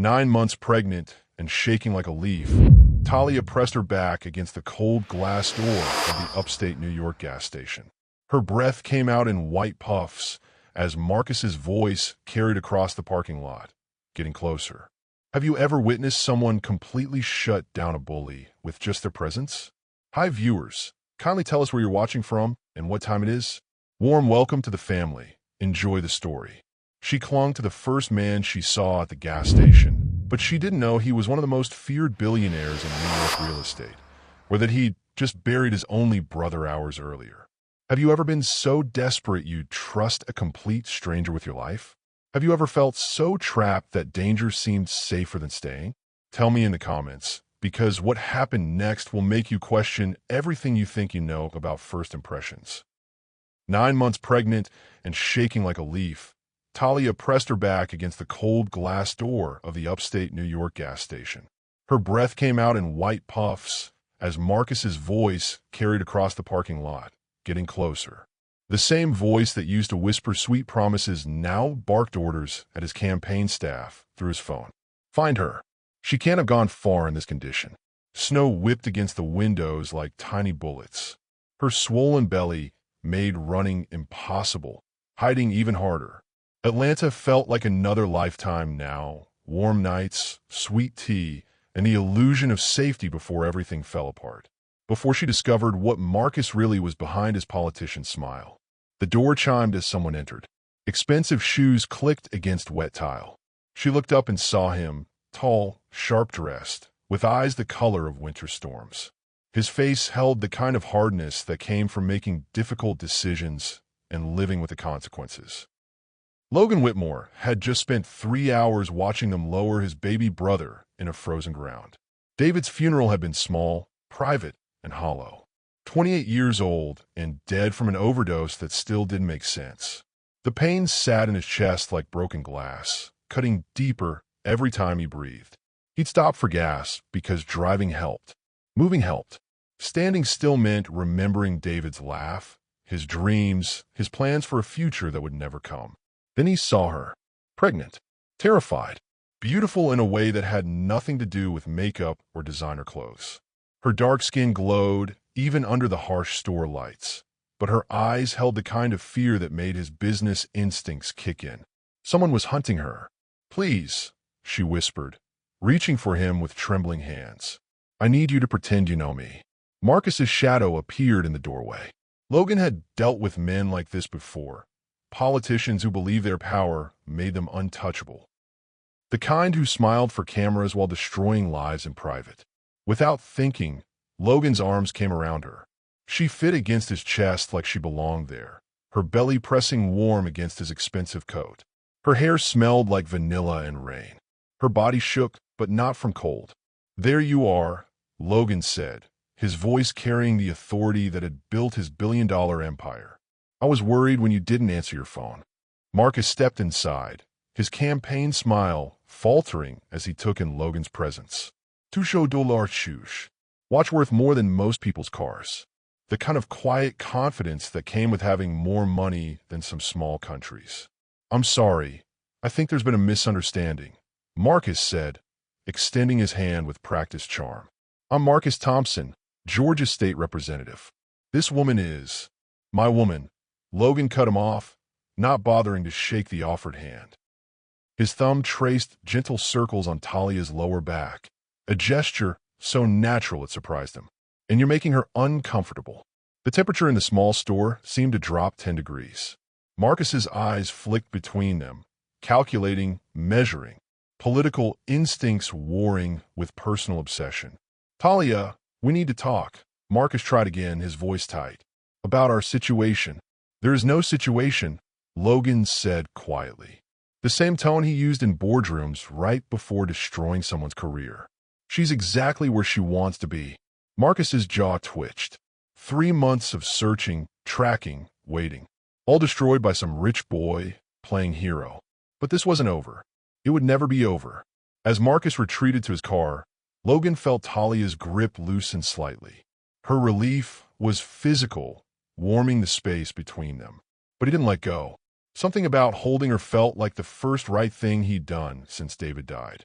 9 months pregnant and shaking like a leaf, Talia pressed her back against the cold glass door of the upstate New York gas station. Her breath came out in white puffs as Marcus's voice carried across the parking lot, getting closer. Have you ever witnessed someone completely shut down a bully with just their presence? Hi viewers, kindly tell us where you're watching from and what time it is. Warm welcome to the family. Enjoy the story. She clung to the first man she saw at the gas station, but she didn't know he was one of the most feared billionaires in New York real estate, or that he'd just buried his only brother hours earlier. Have you ever been so desperate you'd trust a complete stranger with your life? Have you ever felt so trapped that danger seemed safer than staying? Tell me in the comments, because what happened next will make you question everything you think you know about first impressions. 9 months pregnant and shaking like a leaf, Talia pressed her back against the cold glass door of the upstate New York gas station. Her breath came out in white puffs as Marcus's voice carried across the parking lot, getting closer. The same voice that used to whisper sweet promises now barked orders at his campaign staff through his phone. Find her. She can't have gone far in this condition. Snow whipped against the windows like tiny bullets. Her swollen belly made running impossible, hiding even harder. Atlanta felt like another lifetime now. Warm nights, sweet tea, and the illusion of safety before everything fell apart. Before she discovered what Marcus really was behind his politician smile. The door chimed as someone entered. Expensive shoes clicked against wet tile. She looked up and saw him, tall, sharp-dressed, with eyes the color of winter storms. His face held the kind of hardness that came from making difficult decisions and living with the consequences. Logan Whitmore had just spent 3 hours watching them lower his baby brother in a frozen ground. David's funeral had been small, private, and hollow. 28 years old and dead from an overdose that still didn't make sense. The pain sat in his chest like broken glass, cutting deeper every time he breathed. He'd stop for gas because driving helped. Moving helped. Standing still meant remembering David's laugh, his dreams, his plans for a future that would never come. Then he saw her, pregnant, terrified, beautiful in a way that had nothing to do with makeup or designer clothes. Her dark skin glowed, even under the harsh store lights, but her eyes held the kind of fear that made his business instincts kick in. Someone was hunting her. Please, she whispered, reaching for him with trembling hands. I need you to pretend you know me. Marcus's shadow appeared in the doorway. Logan had dealt with men like this before. Politicians who believed their power made them untouchable. The kind who smiled for cameras while destroying lives in private. Without thinking, Logan's arms came around her. She fit against his chest like she belonged there, her belly pressing warm against his expensive coat. Her hair smelled like vanilla and rain. Her body shook, but not from cold. There you are, Logan said, his voice carrying the authority that had built his billion-dollar empire. I was worried when you didn't answer your phone. Marcus stepped inside, his campaign smile faltering as he took in Logan's presence. $2 shoes. Watch worth more than most people's cars. The kind of quiet confidence that came with having more money than some small countries. I'm sorry. I think there's been a misunderstanding, Marcus said, extending his hand with practiced charm. I'm Marcus Thompson, Georgia State Representative. This woman is my woman. Logan cut him off, not bothering to shake the offered hand. His thumb traced gentle circles on Talia's lower back, a gesture so natural it surprised him. And you're making her uncomfortable. The temperature in the small store seemed to drop 10 degrees. Marcus's eyes flicked between them, calculating, measuring, political instincts warring with personal obsession. Talia, we need to talk. Marcus tried again, his voice tight. About our situation. There is no situation, Logan said quietly. The same tone he used in boardrooms right before destroying someone's career. She's exactly where she wants to be. Marcus's jaw twitched. 3 months of searching, tracking, waiting. All destroyed by some rich boy playing hero. But this wasn't over. It would never be over. As Marcus retreated to his car, Logan felt Talia's grip loosen slightly. Her relief was physical, warming the space between them. But he didn't let go. Something about holding her felt like the first right thing he'd done since David died.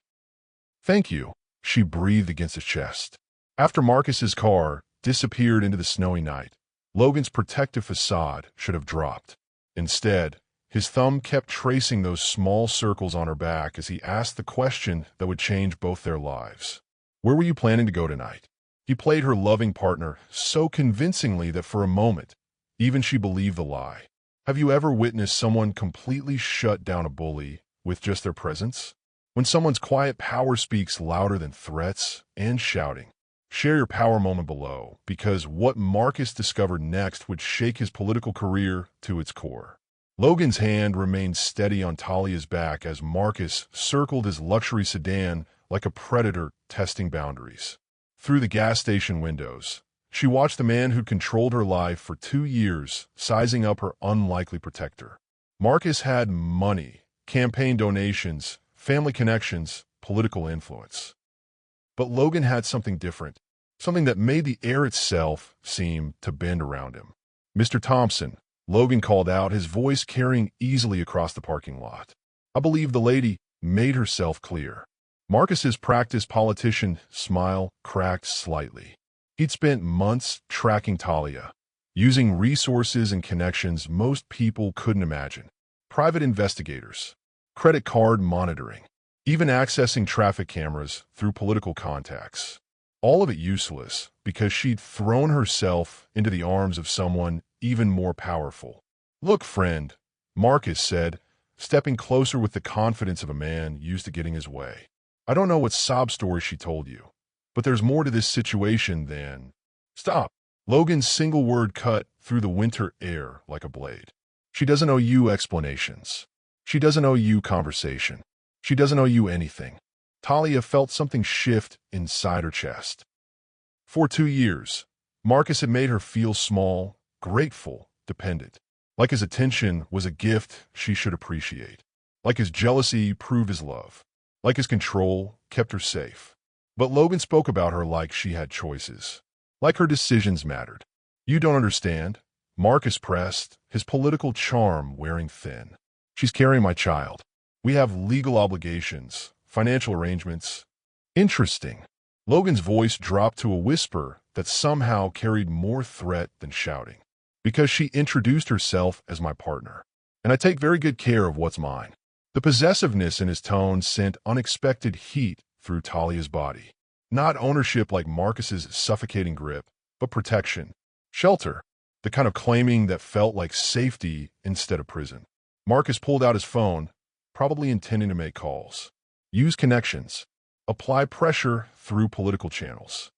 Thank you, she breathed against his chest. After Marcus's car disappeared into the snowy night, Logan's protective facade should have dropped. Instead, his thumb kept tracing those small circles on her back as he asked the question that would change both their lives. Where were you planning to go tonight? He played her loving partner so convincingly that for a moment, even she believed the lie. Have you ever witnessed someone completely shut down a bully with just their presence? When someone's quiet power speaks louder than threats and shouting. Share your power moment below, because what Marcus discovered next would shake his political career to its core. Logan's hand remained steady on Talia's back as Marcus circled his luxury sedan like a predator testing boundaries. Through the gas station windows, she watched the man who controlled her life for 2 years, sizing up her unlikely protector. Marcus had money, campaign donations, family connections, political influence. But Logan had something different, something that made the air itself seem to bend around him. "Mr. Thompson," Logan called out, his voice carrying easily across the parking lot. "I believe the lady made herself clear." Marcus's practiced politician smile cracked slightly. He'd spent months tracking Talia, using resources and connections most people couldn't imagine. Private investigators, credit card monitoring, even accessing traffic cameras through political contacts. All of it useless because she'd thrown herself into the arms of someone even more powerful. "Look, friend," Marcus said, stepping closer with the confidence of a man used to getting his way. "I don't know what sob story she told you, but there's more to this situation than—" "Stop." Logan's single word cut through the winter air like a blade. "She doesn't owe you explanations. She doesn't owe you conversation. She doesn't owe you anything." Talia felt something shift inside her chest. For 2 years, Marcus had made her feel small, grateful, dependent. Like his attention was a gift she should appreciate. Like his jealousy proved his love. Like his control kept her safe. But Logan spoke about her like she had choices. Like her decisions mattered. "You don't understand," Marcus pressed, his political charm wearing thin. "She's carrying my child. We have legal obligations, financial arrangements." "Interesting." Logan's voice dropped to a whisper that somehow carried more threat than shouting. "Because she introduced herself as my partner, and I take very good care of what's mine." The possessiveness in his tone sent unexpected heat through Talia's body. Not ownership like Marcus's suffocating grip, but protection, shelter, the kind of claiming that felt like safety instead of prison. Marcus pulled out his phone, probably intending to make calls. Use connections. Apply pressure through political channels.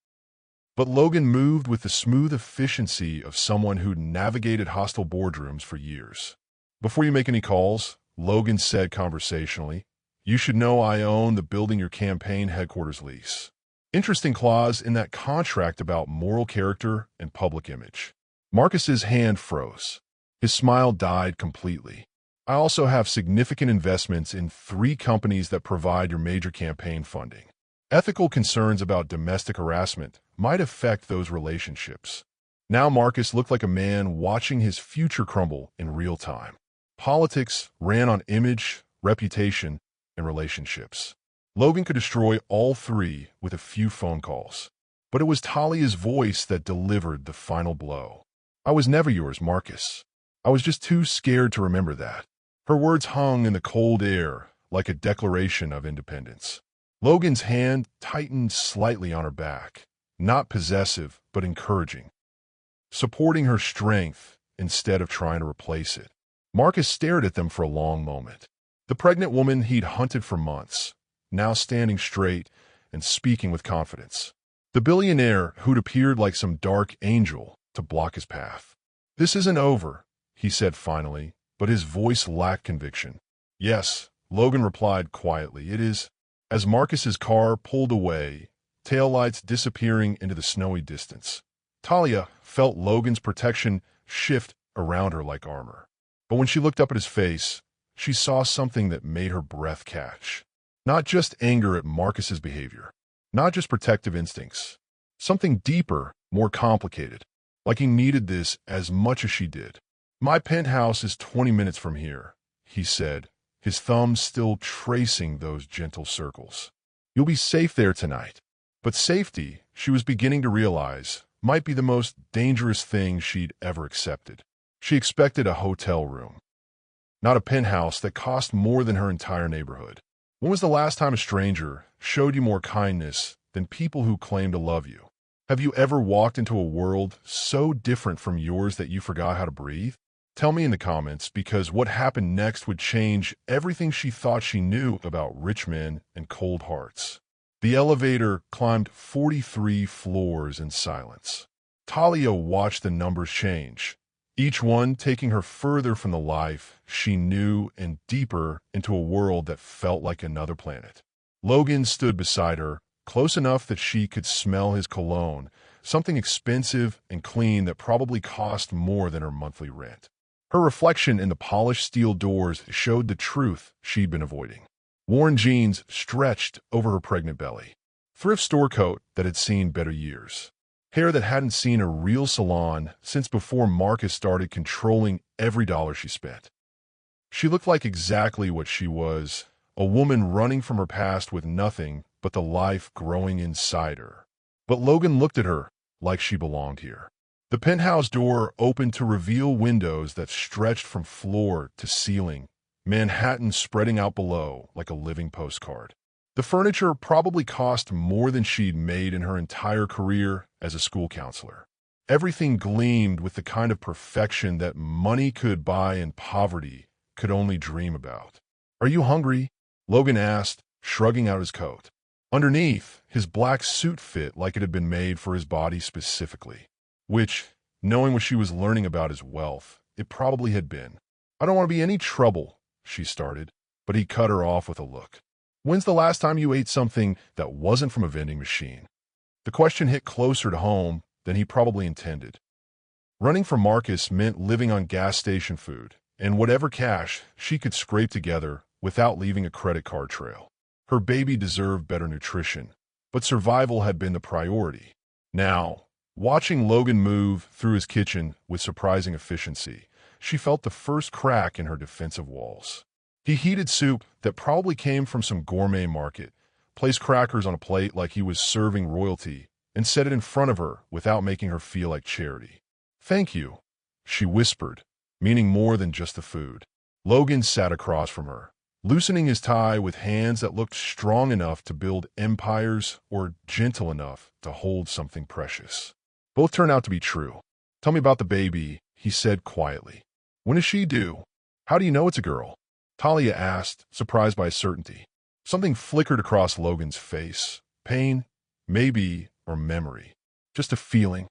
But Logan moved with the smooth efficiency of someone who'd navigated hostile boardrooms for years. "Before you make any calls," Logan said conversationally, "you should know I own the building your campaign headquarters lease." Interesting clause in that contract about moral character and public image. Marcus's hand froze. His smile died completely. "I also have significant investments in 3 companies that provide your major campaign funding. Ethical concerns about domestic harassment might affect those relationships." Now Marcus looked like a man watching his future crumble in real time. Politics ran on image, reputation, and relationships. Logan could destroy all 3 with a few phone calls. But it was Talia's voice that delivered the final blow. "I was never yours, Marcus. I was just too scared to remember that." Her words hung in the cold air like a declaration of independence. Logan's hand tightened slightly on her back, not possessive, but encouraging, supporting her strength instead of trying to replace it. Marcus stared at them for a long moment. The pregnant woman he'd hunted for months, now standing straight and speaking with confidence. The billionaire who'd appeared like some dark angel to block his path. "This isn't over," he said finally, but his voice lacked conviction. "Yes," Logan replied quietly, "it is." As Marcus's car pulled away, taillights disappearing into the snowy distance, Talia felt Logan's protection shift around her like armor. But when she looked up at his face, she saw something that made her breath catch. Not just anger at Marcus's behavior, not just protective instincts. Something deeper, more complicated, like he needed this as much as she did. "My penthouse is 20 minutes from here," he said, his thumb still tracing those gentle circles. You'll be safe there tonight. But safety, she was beginning to realize, might be the most dangerous thing she'd ever accepted. She expected a hotel room, not a penthouse that cost more than her entire neighborhood. When was the last time a stranger showed you more kindness than people who claim to love you? Have you ever walked into a world so different from yours that you forgot how to breathe? Tell me in the comments, because what happened next would change everything she thought she knew about rich men and cold hearts. The elevator climbed 43 floors in silence. Talia watched the numbers change, each one taking her further from the life she knew and deeper into a world that felt like another planet. Logan stood beside her, close enough that she could smell his cologne, something expensive and clean that probably cost more than her monthly rent. Her reflection in the polished steel doors showed the truth she'd been avoiding. Worn jeans stretched over her pregnant belly. Thrift store coat that had seen better years. Hair that hadn't seen a real salon since before Marcus started controlling every dollar she spent. She looked like exactly what she was, a woman running from her past with nothing but the life growing inside her. But Logan looked at her like she belonged here. The penthouse door opened to reveal windows that stretched from floor to ceiling, Manhattan spreading out below like a living postcard. The furniture probably cost more than she'd made in her entire career as a school counselor. Everything gleamed with the kind of perfection that money could buy and poverty could only dream about. "Are you hungry?" Logan asked, shrugging out his coat. Underneath, his black suit fit like it had been made for his body specifically. Which, knowing what she was learning about his wealth, it probably had been. "I don't want to be any trouble," she started, but he cut her off with a look. "When's the last time you ate something that wasn't from a vending machine?" The question hit closer to home than he probably intended. Running from Marcus meant living on gas station food, and whatever cash she could scrape together without leaving a credit card trail. Her baby deserved better nutrition, but survival had been the priority. Now, watching Logan move through his kitchen with surprising efficiency, she felt the first crack in her defensive walls. He heated soup that probably came from some gourmet market, placed crackers on a plate like he was serving royalty, and set it in front of her without making her feel like charity. "Thank you," she whispered, meaning more than just the food. Logan sat across from her, loosening his tie with hands that looked strong enough to build empires or gentle enough to hold something precious. Both turned out to be true. "Tell me about the baby," he said quietly. "When is she due?" "How do you know it's a girl?" Talia asked, surprised by his certainty. Something flickered across Logan's face. Pain, maybe, or memory. Just a feeling.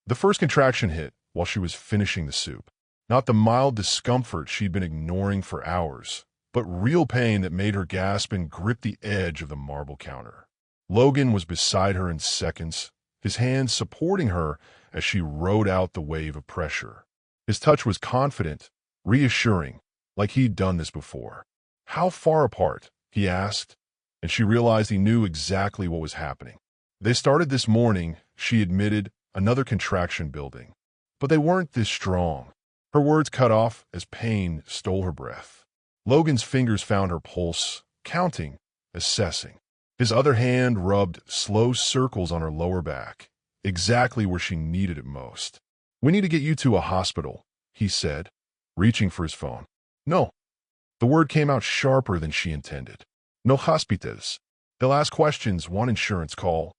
The first contraction hit while she was finishing the soup. Not the mild discomfort she'd been ignoring for hours, but real pain that made her gasp and grip the edge of the marble counter. Logan was beside her in seconds, his hands supporting her as she rode out the wave of pressure. His touch was confident, reassuring, like he'd done this before. "How far apart?" he asked, and she realized he knew exactly what was happening. "They started this morning," she admitted, another contraction building. "But they weren't this strong." Her words cut off as pain stole her breath. Logan's fingers found her pulse, counting, assessing. His other hand rubbed slow circles on her lower back, exactly where she needed it most. "We need to get you to a hospital," he said, reaching for his phone. "No." The word came out sharper than she intended. "No hospitals. They'll ask questions, want insurance, call."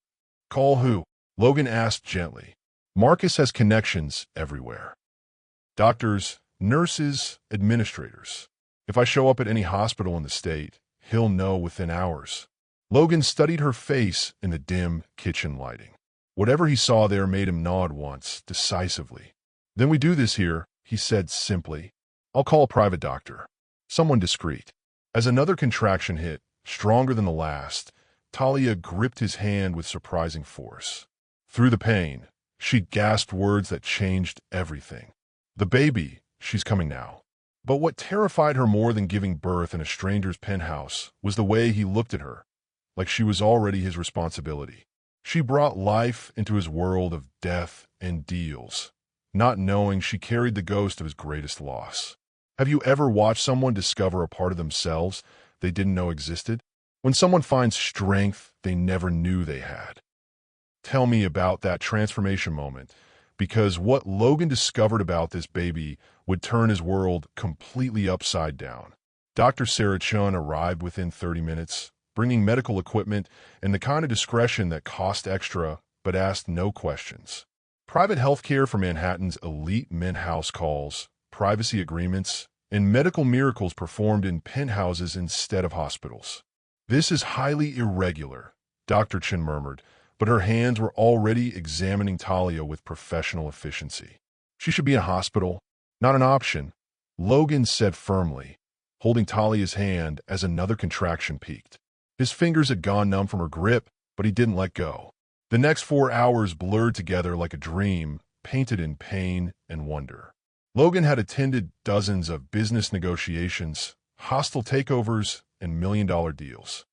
"Call who?" Logan asked gently. "Marcus has connections everywhere. Doctors, nurses, administrators. If I show up at any hospital in the state, he'll know within hours." Logan studied her face in the dim kitchen lighting. Whatever he saw there made him nod once, decisively. "Then we do this here," he said simply. "I'll call a private doctor. Someone discreet." As another contraction hit, stronger than the last, Talia gripped his hand with surprising force. Through the pain, she gasped words that changed everything. "The baby, she's coming now." But what terrified her more than giving birth in a stranger's penthouse was the way he looked at her, like she was already his responsibility. She brought life into his world of death and deals, not knowing she carried the ghost of his greatest loss. Have you ever watched someone discover a part of themselves they didn't know existed? When someone finds strength they never knew they had. Tell me about that transformation moment, because what Logan discovered about this baby would turn his world completely upside down. Dr. Sarah Chun arrived within 30 minutes, bringing medical equipment and the kind of discretion that cost extra but asked no questions. Private health care for Manhattan's elite mint house calls, privacy agreements, and medical miracles performed in penthouses instead of hospitals. This is highly irregular, Dr. Chin murmured, but her hands were already examining Talia with professional efficiency. She should be in a hospital, not an option, Logan said firmly, holding Talia's hand as another contraction peaked. His fingers had gone numb from her grip, but he didn't let go. The next 4 hours blurred together like a dream, painted in pain and wonder. Logan had attended dozens of business negotiations, hostile takeovers, and million-dollar deals.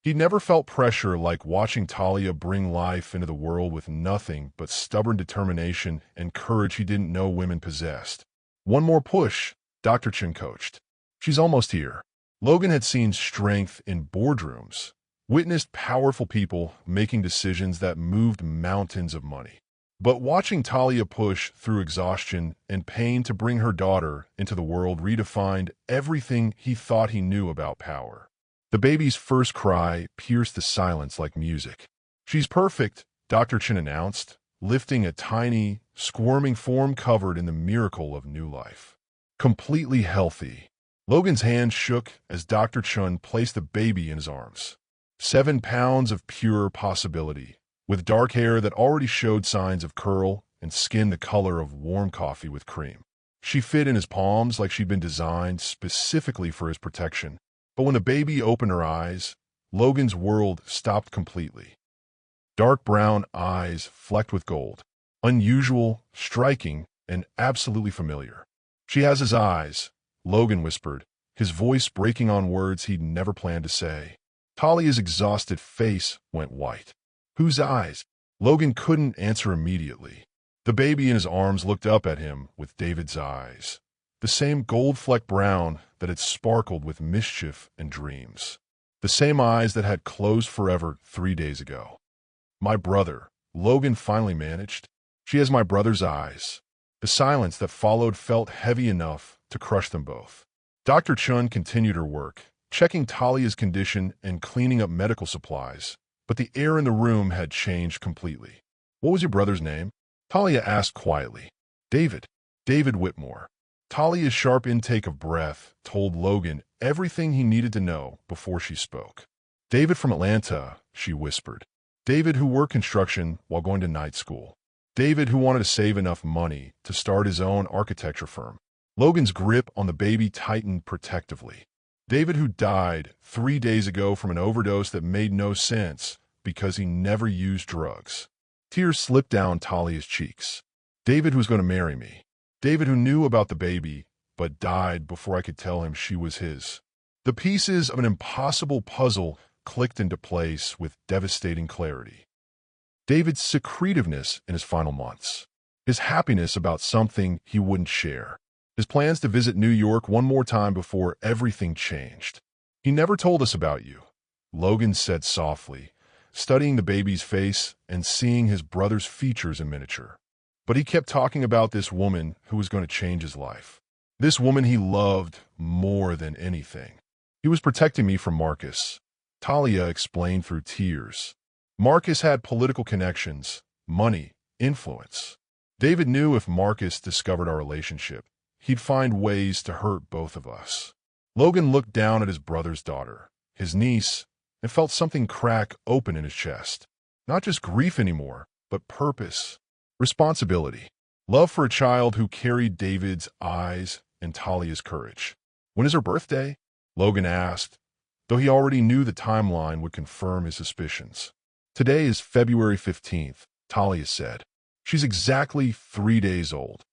He'd never felt pressure like watching Talia bring life into the world with nothing but stubborn determination and courage he didn't know women possessed. One more push, Dr. Chin coached. She's almost here. Logan had seen strength in boardrooms, witnessed powerful people making decisions that moved mountains of money. But watching Talia push through exhaustion and pain to bring her daughter into the world redefined everything he thought he knew about power. The baby's first cry pierced the silence like music. She's perfect, Dr. Chin announced, lifting a tiny, squirming form covered in the miracle of new life. Completely healthy. Logan's hand shook as Dr. Chun placed the baby in his arms. 7 pounds of pure possibility, with dark hair that already showed signs of curl and skin the color of warm coffee with cream. She fit in his palms like she'd been designed specifically for his protection. But when the baby opened her eyes, Logan's world stopped completely. Dark brown eyes flecked with gold. Unusual, striking, and absolutely familiar. She has his eyes, Logan whispered, his voice breaking on words he'd never planned to say. Talia's exhausted face went white. Whose eyes? Logan couldn't answer immediately. The baby in his arms looked up at him with David's eyes. The same gold-flecked brown that had sparkled with mischief and dreams. The same eyes that had closed forever 3 days ago. My brother, Logan finally managed. She has my brother's eyes. The silence that followed felt heavy enough to crush them both. Dr. Chun continued her work, checking Talia's condition and cleaning up medical supplies, but the air in the room had changed completely. What was your brother's name? Talia asked quietly. David. David Whitmore. Talia's sharp intake of breath told Logan everything he needed to know before she spoke. David from Atlanta, she whispered. David who worked construction while going to night school. David who wanted to save enough money to start his own architecture firm. Logan's grip on the baby tightened protectively. David who died 3 days ago from an overdose that made no sense because he never used drugs. Tears slipped down Talia's cheeks. David who's going to marry me. David who knew about the baby, but died before I could tell him she was his. The pieces of an impossible puzzle clicked into place with devastating clarity. David's secretiveness in his final months. His happiness about something he wouldn't share. His plans to visit New York one more time before everything changed. He never told us about you, Logan said softly, studying the baby's face and seeing his brother's features in miniature. But he kept talking about this woman who was going to change his life. This woman he loved more than anything. He was protecting me from Marcus, Talia explained through tears. Marcus had political connections, money, influence. David knew if Marcus discovered our relationship, he'd find ways to hurt both of us. Logan looked down at his brother's daughter, his niece, and felt something crack open in his chest. Not just grief anymore, but purpose. Responsibility. Love for a child who carried David's eyes and Talia's courage. When is her birthday? Logan asked, though he already knew the timeline would confirm his suspicions. Today is February 15th, Talia said. She's exactly 3 days old.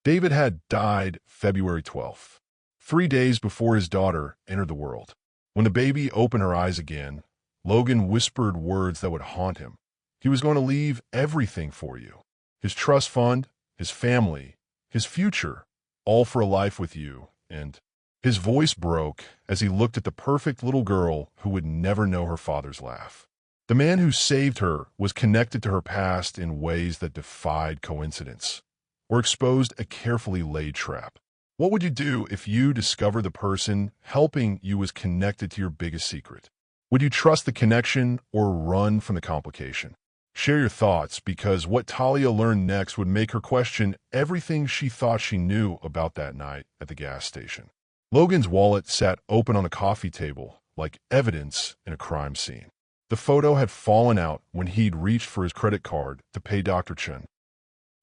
David had died February 12th, 3 days before his daughter entered the world. When the baby opened her eyes again, Logan whispered words that would haunt him. He was going to leave everything for you. His trust fund, his family, his future, all for a life with you, and His voice broke as he looked at the perfect little girl who would never know her father's laugh. The man who saved her was connected to her past in ways that defied coincidence, or exposed a carefully laid trap. What would you do if you discovered the person helping you was connected to your biggest secret? Would you trust the connection or run from the complication? Share your thoughts, because what Talia learned next would make her question everything she thought she knew about that night at the gas station. Logan's wallet sat open on a coffee table, like evidence in a crime scene. The photo had fallen out when he'd reached for his credit card to pay Dr. Chen.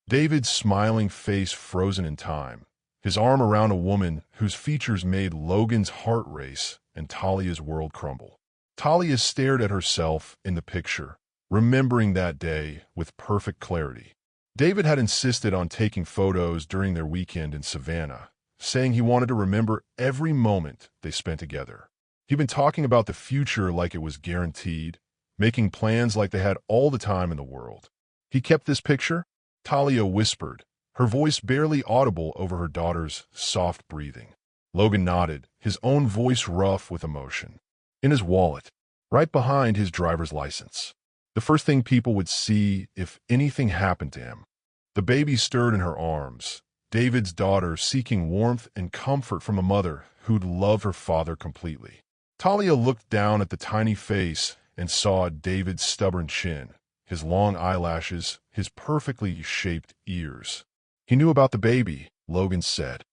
David's smiling face frozen in time, his arm around a woman whose features made Logan's heart race and Talia's world crumble. Talia stared at herself in the picture, remembering that day with perfect clarity. David had insisted on taking photos during their weekend in Savannah, saying he wanted to remember every moment they spent together. He'd been talking about the future like it was guaranteed, making plans like they had all the time in the world. He kept this picture? Talia whispered, her voice barely audible over her daughter's soft breathing. Logan nodded, his own voice rough with emotion. In his wallet, right behind his driver's license. The first thing people would see if anything happened to him. The baby stirred in her arms, David's daughter seeking warmth and comfort from a mother who'd loved her father completely. Talia looked down at the tiny face and saw David's stubborn chin, his long eyelashes, his perfectly shaped ears. He knew about the baby, Logan said.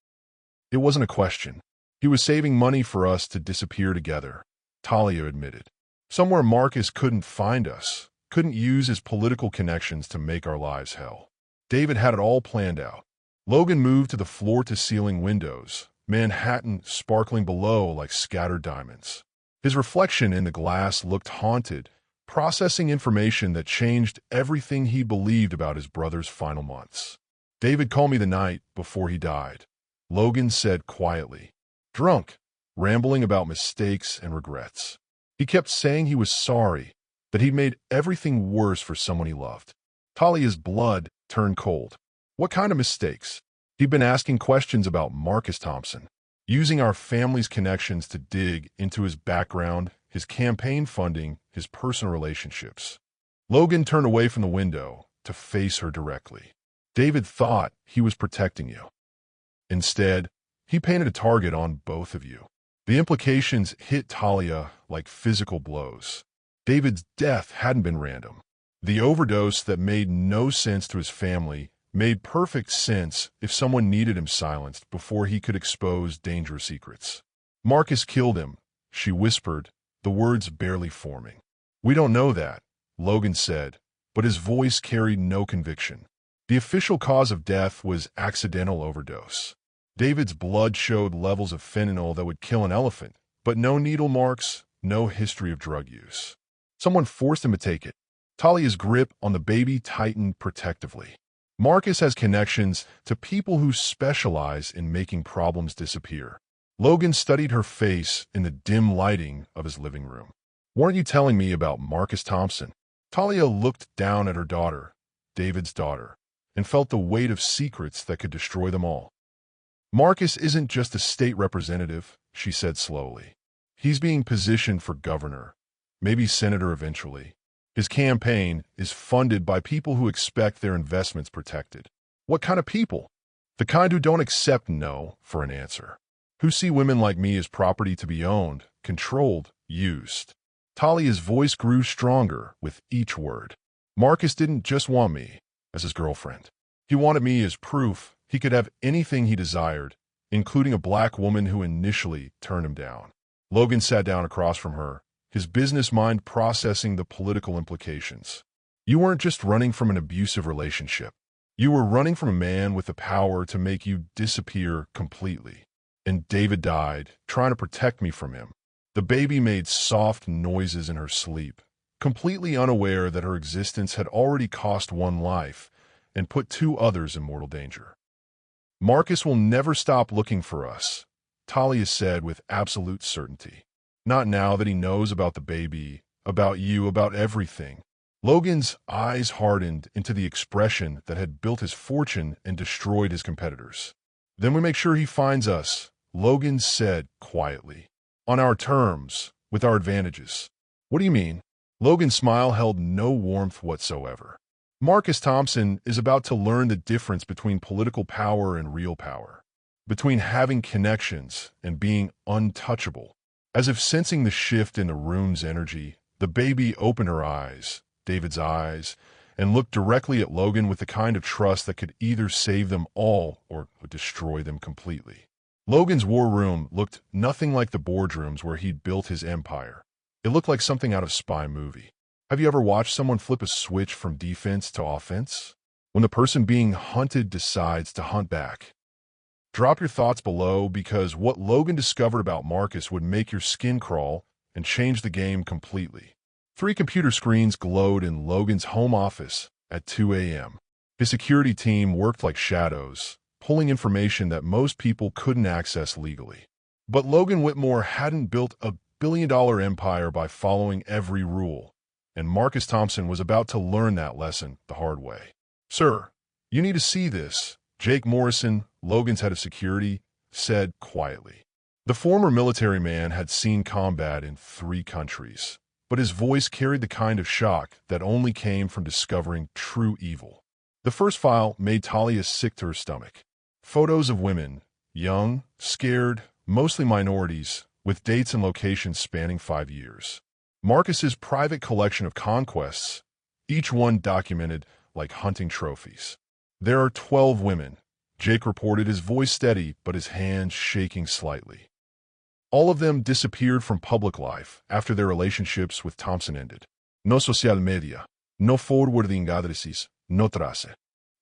It wasn't a question. He was saving money for us to disappear together, Talia admitted. Somewhere Marcus couldn't find us, couldn't use his political connections to make our lives hell. David had it all planned out. Logan moved to the floor-to-ceiling windows, Manhattan sparkling below like scattered diamonds. His reflection in the glass looked haunted, processing information that changed everything he believed about his brother's final months. David called me the night before he died, Logan said quietly. Drunk, rambling about mistakes and regrets. He kept saying he was sorry, that he'd made everything worse for someone he loved. Talia's blood turned cold. What kind of mistakes? He'd been asking questions about Marcus Thompson, using our family's connections to dig into his background, his campaign funding, his personal relationships. Logan turned away from the window to face her directly. David thought he was protecting you. Instead, he painted a target on both of you. The implications hit Talia like physical blows. David's death hadn't been random. The overdose that made no sense to his family made perfect sense if someone needed him silenced before he could expose dangerous secrets. Marcus killed him, she whispered, the words barely forming. We don't know that, Logan said, but his voice carried no conviction. The official cause of death was accidental overdose. David's blood showed levels of fentanyl that would kill an elephant, but no needle marks, no history of drug use. Someone forced him to take it. Talia's grip on the baby tightened protectively. Marcus has connections to people who specialize in making problems disappear. Logan studied her face in the dim lighting of his living room. Weren't you telling me about Marcus Thompson? Talia looked down at her daughter, David's daughter, and felt the weight of secrets that could destroy them all. Marcus isn't just a state representative, she said slowly. He's being positioned for governor, maybe senator eventually. His campaign is funded by people who expect their investments protected. What kind of people? The kind who don't accept no for an answer. Who see women like me as property to be owned, controlled, used. Talia's voice grew stronger with each word. Marcus didn't just want me as his girlfriend. He wanted me as proof he could have anything he desired, including a black woman who initially turned him down. Logan sat down across from her, his business mind processing the political implications. You weren't just running from an abusive relationship. You were running from a man with the power to make you disappear completely. And David died, trying to protect me from him. The baby made soft noises in her sleep, completely unaware that her existence had already cost one life and put two others in mortal danger. Marcus will never stop looking for us, Talia said with absolute certainty. Not now that he knows about the baby, about you, about everything. Logan's eyes hardened into the expression that had built his fortune and destroyed his competitors. Then we make sure he finds us, Logan said quietly. On our terms, with our advantages. What do you mean? Logan's smile held no warmth whatsoever. Marcus Thompson is about to learn the difference between political power and real power, between having connections and being untouchable. As if sensing the shift in the room's energy, the baby opened her eyes, David's eyes, and looked directly at Logan with the kind of trust that could either save them all or destroy them completely. Logan's war room looked nothing like the boardrooms where he'd built his empire. It looked like something out of a spy movie. Have you ever watched someone flip a switch from defense to offense? When the person being hunted decides to hunt back. Drop your thoughts below because what Logan discovered about Marcus would make your skin crawl and change the game completely. 3 computer screens glowed in Logan's home office at 2 a.m. His security team worked like shadows, pulling information that most people couldn't access legally. But Logan Whitmore hadn't built a billion-dollar empire by following every rule, and Marcus Thompson was about to learn that lesson the hard way. Sir, you need to see this, Jake Morrison, Logan's head of security, said quietly. The former military man had seen combat in 3 countries, but his voice carried the kind of shock that only came from discovering true evil. The first file made Talia sick to her stomach. Photos of women, young, scared, mostly minorities, with dates and locations spanning 5 years. Marcus's private collection of conquests, each one documented like hunting trophies. There are 12 women, Jake reported, his voice steady but his hands shaking slightly. All of them disappeared from public life after their relationships with Thompson ended. No social media, no forwarding addresses, no trace.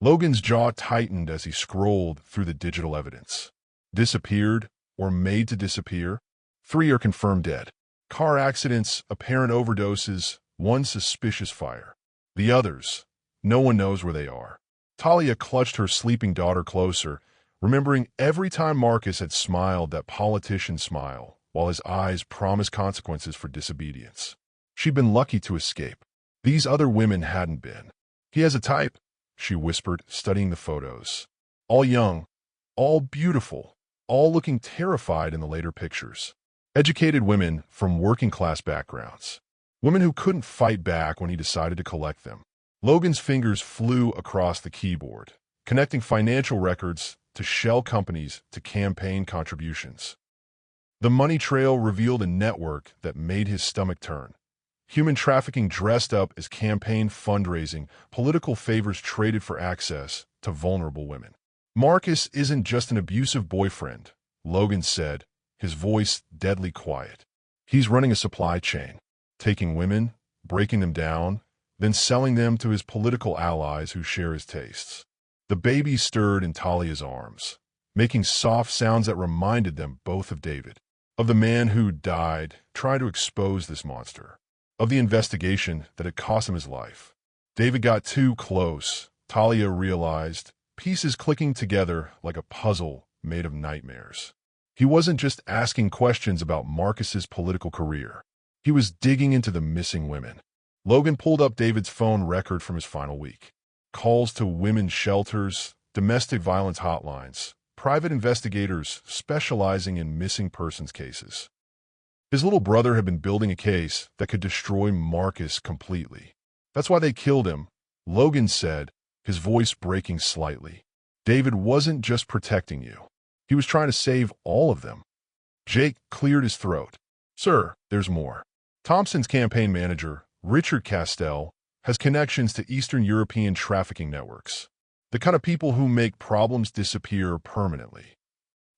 Logan's jaw tightened as he scrolled through the digital evidence. Disappeared or made to disappear? 3 are confirmed dead. Car accidents, apparent overdoses, 1 suspicious fire. The others, no one knows where they are. Talia clutched her sleeping daughter closer, remembering every time Marcus had smiled that politician smile, while his eyes promised consequences for disobedience. She'd been lucky to escape. These other women hadn't been. He has a type, she whispered, studying the photos. All young, all beautiful, all looking terrified in the later pictures. Educated women from working-class backgrounds. Women who couldn't fight back when he decided to collect them. Logan's fingers flew across the keyboard, connecting financial records to shell companies to campaign contributions. The money trail revealed a network that made his stomach turn. Human trafficking dressed up as campaign fundraising, political favors traded for access to vulnerable women. Marcus isn't just an abusive boyfriend, Logan said, his voice deadly quiet. He's running a supply chain, taking women, breaking them down, then selling them to his political allies who share his tastes. The baby stirred in Talia's arms, making soft sounds that reminded them both of David, of the man who died trying to expose this monster, of the investigation that had cost him his life. David got too close, Talia realized, pieces clicking together like a puzzle made of nightmares. He wasn't just asking questions about Marcus's political career. He was digging into the missing women. Logan pulled up David's phone record from his final week. Calls to women's shelters, domestic violence hotlines, private investigators specializing in missing persons cases. His little brother had been building a case that could destroy Marcus completely. That's why they killed him, Logan said, his voice breaking slightly. David wasn't just protecting you. He was trying to save all of them. Jake cleared his throat. Sir, there's more. Thompson's campaign manager, Richard Castell, has connections to Eastern European trafficking networks, the kind of people who make problems disappear permanently.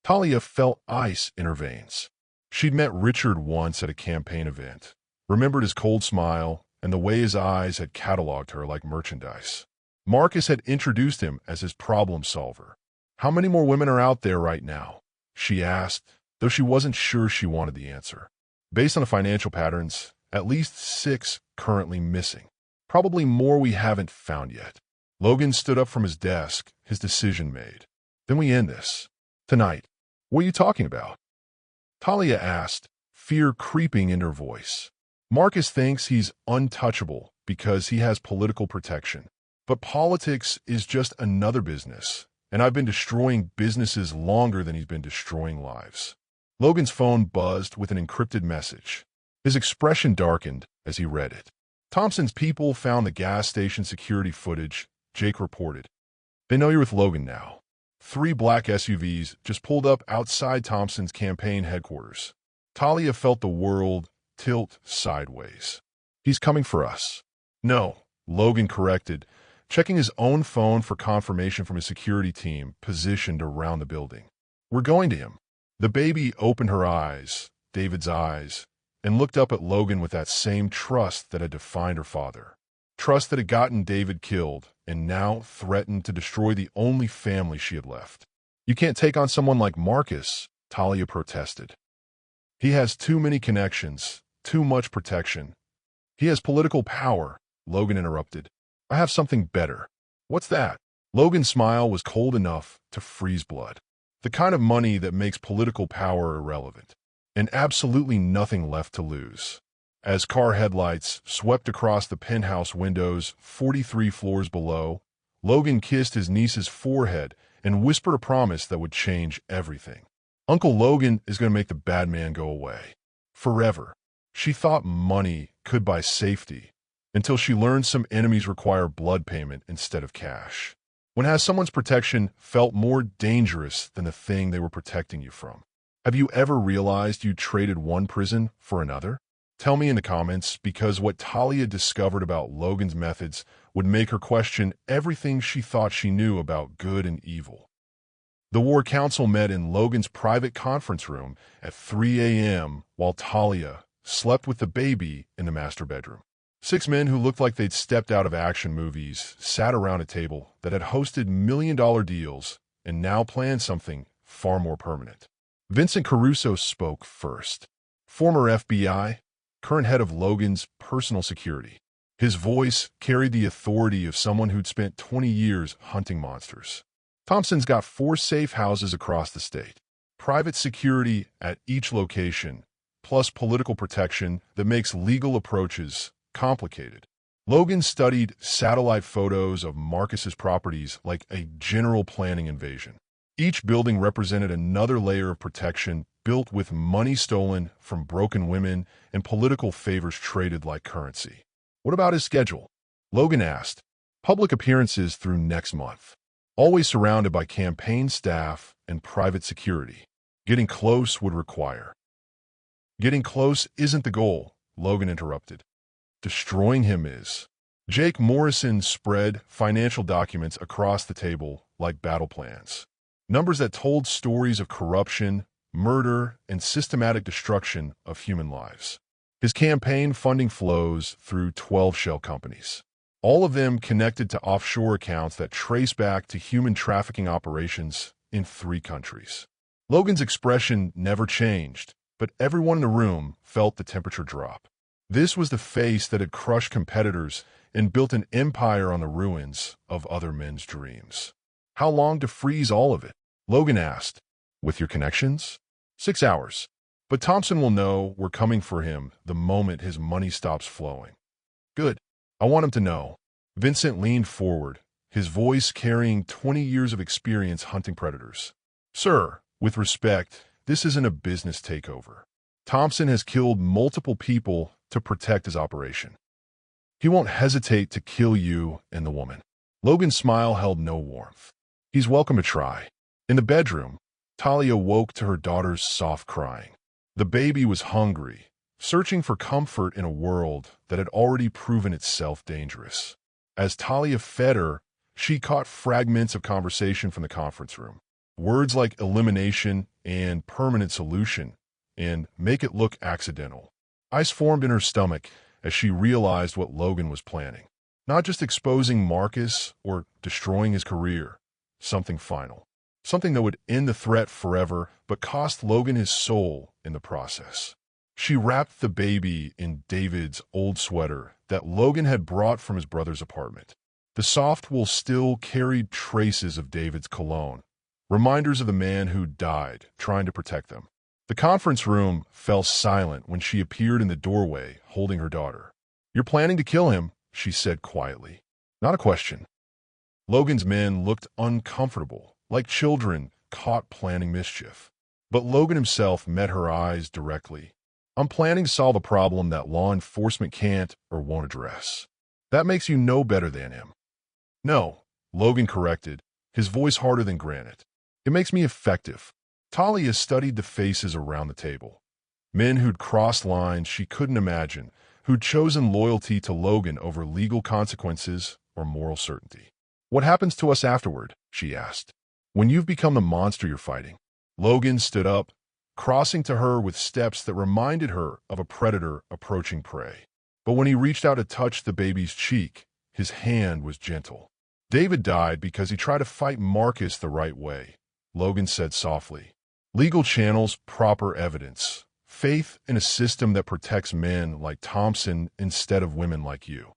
Talia felt ice in her veins. She'd met Richard once at a campaign event, remembered his cold smile and the way his eyes had cataloged her like merchandise. Marcus had introduced him as his problem solver. How many more women are out there right now? She asked, though she wasn't sure she wanted the answer. Based on the financial patterns, at least 6 currently missing. Probably more we haven't found yet. Logan stood up from his desk, his decision made. Then we end this. Tonight. What are you talking about? Talia asked, fear creeping in her voice. Marcus thinks he's untouchable because he has political protection. But politics is just another business, and I've been destroying businesses longer than he's been destroying lives." Logan's phone buzzed with an encrypted message. His expression darkened as he read it. "Thompson's people found the gas station security footage," Jake reported. "They know you're with Logan now." 3 black SUVs just pulled up outside Thompson's campaign headquarters. Talia felt the world tilt sideways. "He's coming for us." "No," Logan corrected, checking his own phone for confirmation from his security team positioned around the building. "We're going to him." The baby opened her eyes, David's eyes, and looked up at Logan with that same trust that had defined her father. Trust that had gotten David killed and now threatened to destroy the only family she had left. "You can't take on someone like Marcus," Talia protested. "He has too many connections, too much protection. He has political power," Logan interrupted. "I have something better." "What's that?" Logan's smile was cold enough to freeze blood. "The kind of money that makes political power irrelevant, and absolutely nothing left to lose." As car headlights swept across the penthouse windows 43 floors below, Logan kissed his niece's forehead and whispered a promise that would change everything. "Uncle Logan is going to make the bad man go away. Forever." She thought money could buy safety, until she learned some enemies require blood payment instead of cash. When has someone's protection felt more dangerous than the thing they were protecting you from? Have you ever realized you traded one prison for another? Tell me in the comments, because what Talia discovered about Logan's methods would make her question everything she thought she knew about good and evil. The War Council met in Logan's private conference room at 3 a.m. while Talia slept with the baby in the master bedroom. 6 men who looked like they'd stepped out of action movies sat around a table that had hosted million-dollar deals and now planned something far more permanent. Vincent Caruso spoke first. Former FBI, current head of Logan's personal security. His voice carried the authority of someone who'd spent 20 years hunting monsters. "Thompson's got 4 safe houses across the state. Private security at each location, plus political protection that makes legal approaches complicated." Logan studied satellite photos of Marcus's properties like a general planning invasion. Each building represented another layer of protection built with money stolen from broken women and political favors traded like currency. "What about his schedule?" Logan asked. "Public appearances through next month. Always surrounded by campaign staff and private security. Getting close would require." "Getting close isn't the goal," Logan interrupted. "Destroying him is." Jake Morrison spread financial documents across the table like battle plans. Numbers that told stories of corruption, murder, and systematic destruction of human lives. His campaign funding flows through 12 shell companies, all of them connected to offshore accounts that trace back to human trafficking operations in 3 countries. Logan's expression never changed, but everyone in the room felt the temperature drop. This was the face that had crushed competitors and built an empire on the ruins of other men's dreams. "How long to freeze all of it?" Logan asked. "With your connections?" 6 hours. But Thompson will know we're coming for him the moment his money stops flowing." "Good. I want him to know." Vincent leaned forward, his voice carrying 20 years of experience hunting predators. "Sir, with respect, this isn't a business takeover. Thompson has killed multiple people to protect his operation. He won't hesitate to kill you and the woman." Logan's smile held no warmth. "He's welcome to try." In the bedroom, Talia woke to her daughter's soft crying. The baby was hungry, searching for comfort in a world that had already proven itself dangerous. As Talia fed her, she caught fragments of conversation from the conference room. Words like elimination and permanent solution and make it look accidental. Ice formed in her stomach as she realized what Logan was planning. Not just exposing Marcus or destroying his career, something final. Something that would end the threat forever, but cost Logan his soul in the process. She wrapped the baby in David's old sweater that Logan had brought from his brother's apartment. The soft wool still carried traces of David's cologne, reminders of the man who died trying to protect them. The conference room fell silent when she appeared in the doorway holding her daughter. "You're planning to kill him," she said quietly. "Not a question." Logan's men looked uncomfortable, like children caught planning mischief. But Logan himself met her eyes directly. I'm planning to solve a problem that law enforcement can't or won't address. That makes you no better than him. No, Logan corrected, his voice harder than granite. It makes me effective. Talia studied the faces around the table. Men who'd crossed lines she couldn't imagine, who'd chosen loyalty to Logan over legal consequences or moral certainty. What happens to us afterward? She asked. When you've become the monster you're fighting. Logan stood up, crossing to her with steps that reminded her of a predator approaching prey. But when he reached out to touch the baby's cheek, his hand was gentle. David died because he tried to fight Marcus the right way, Logan said softly. Legal channels, proper evidence, faith in a system that protects men like Thompson instead of women like you.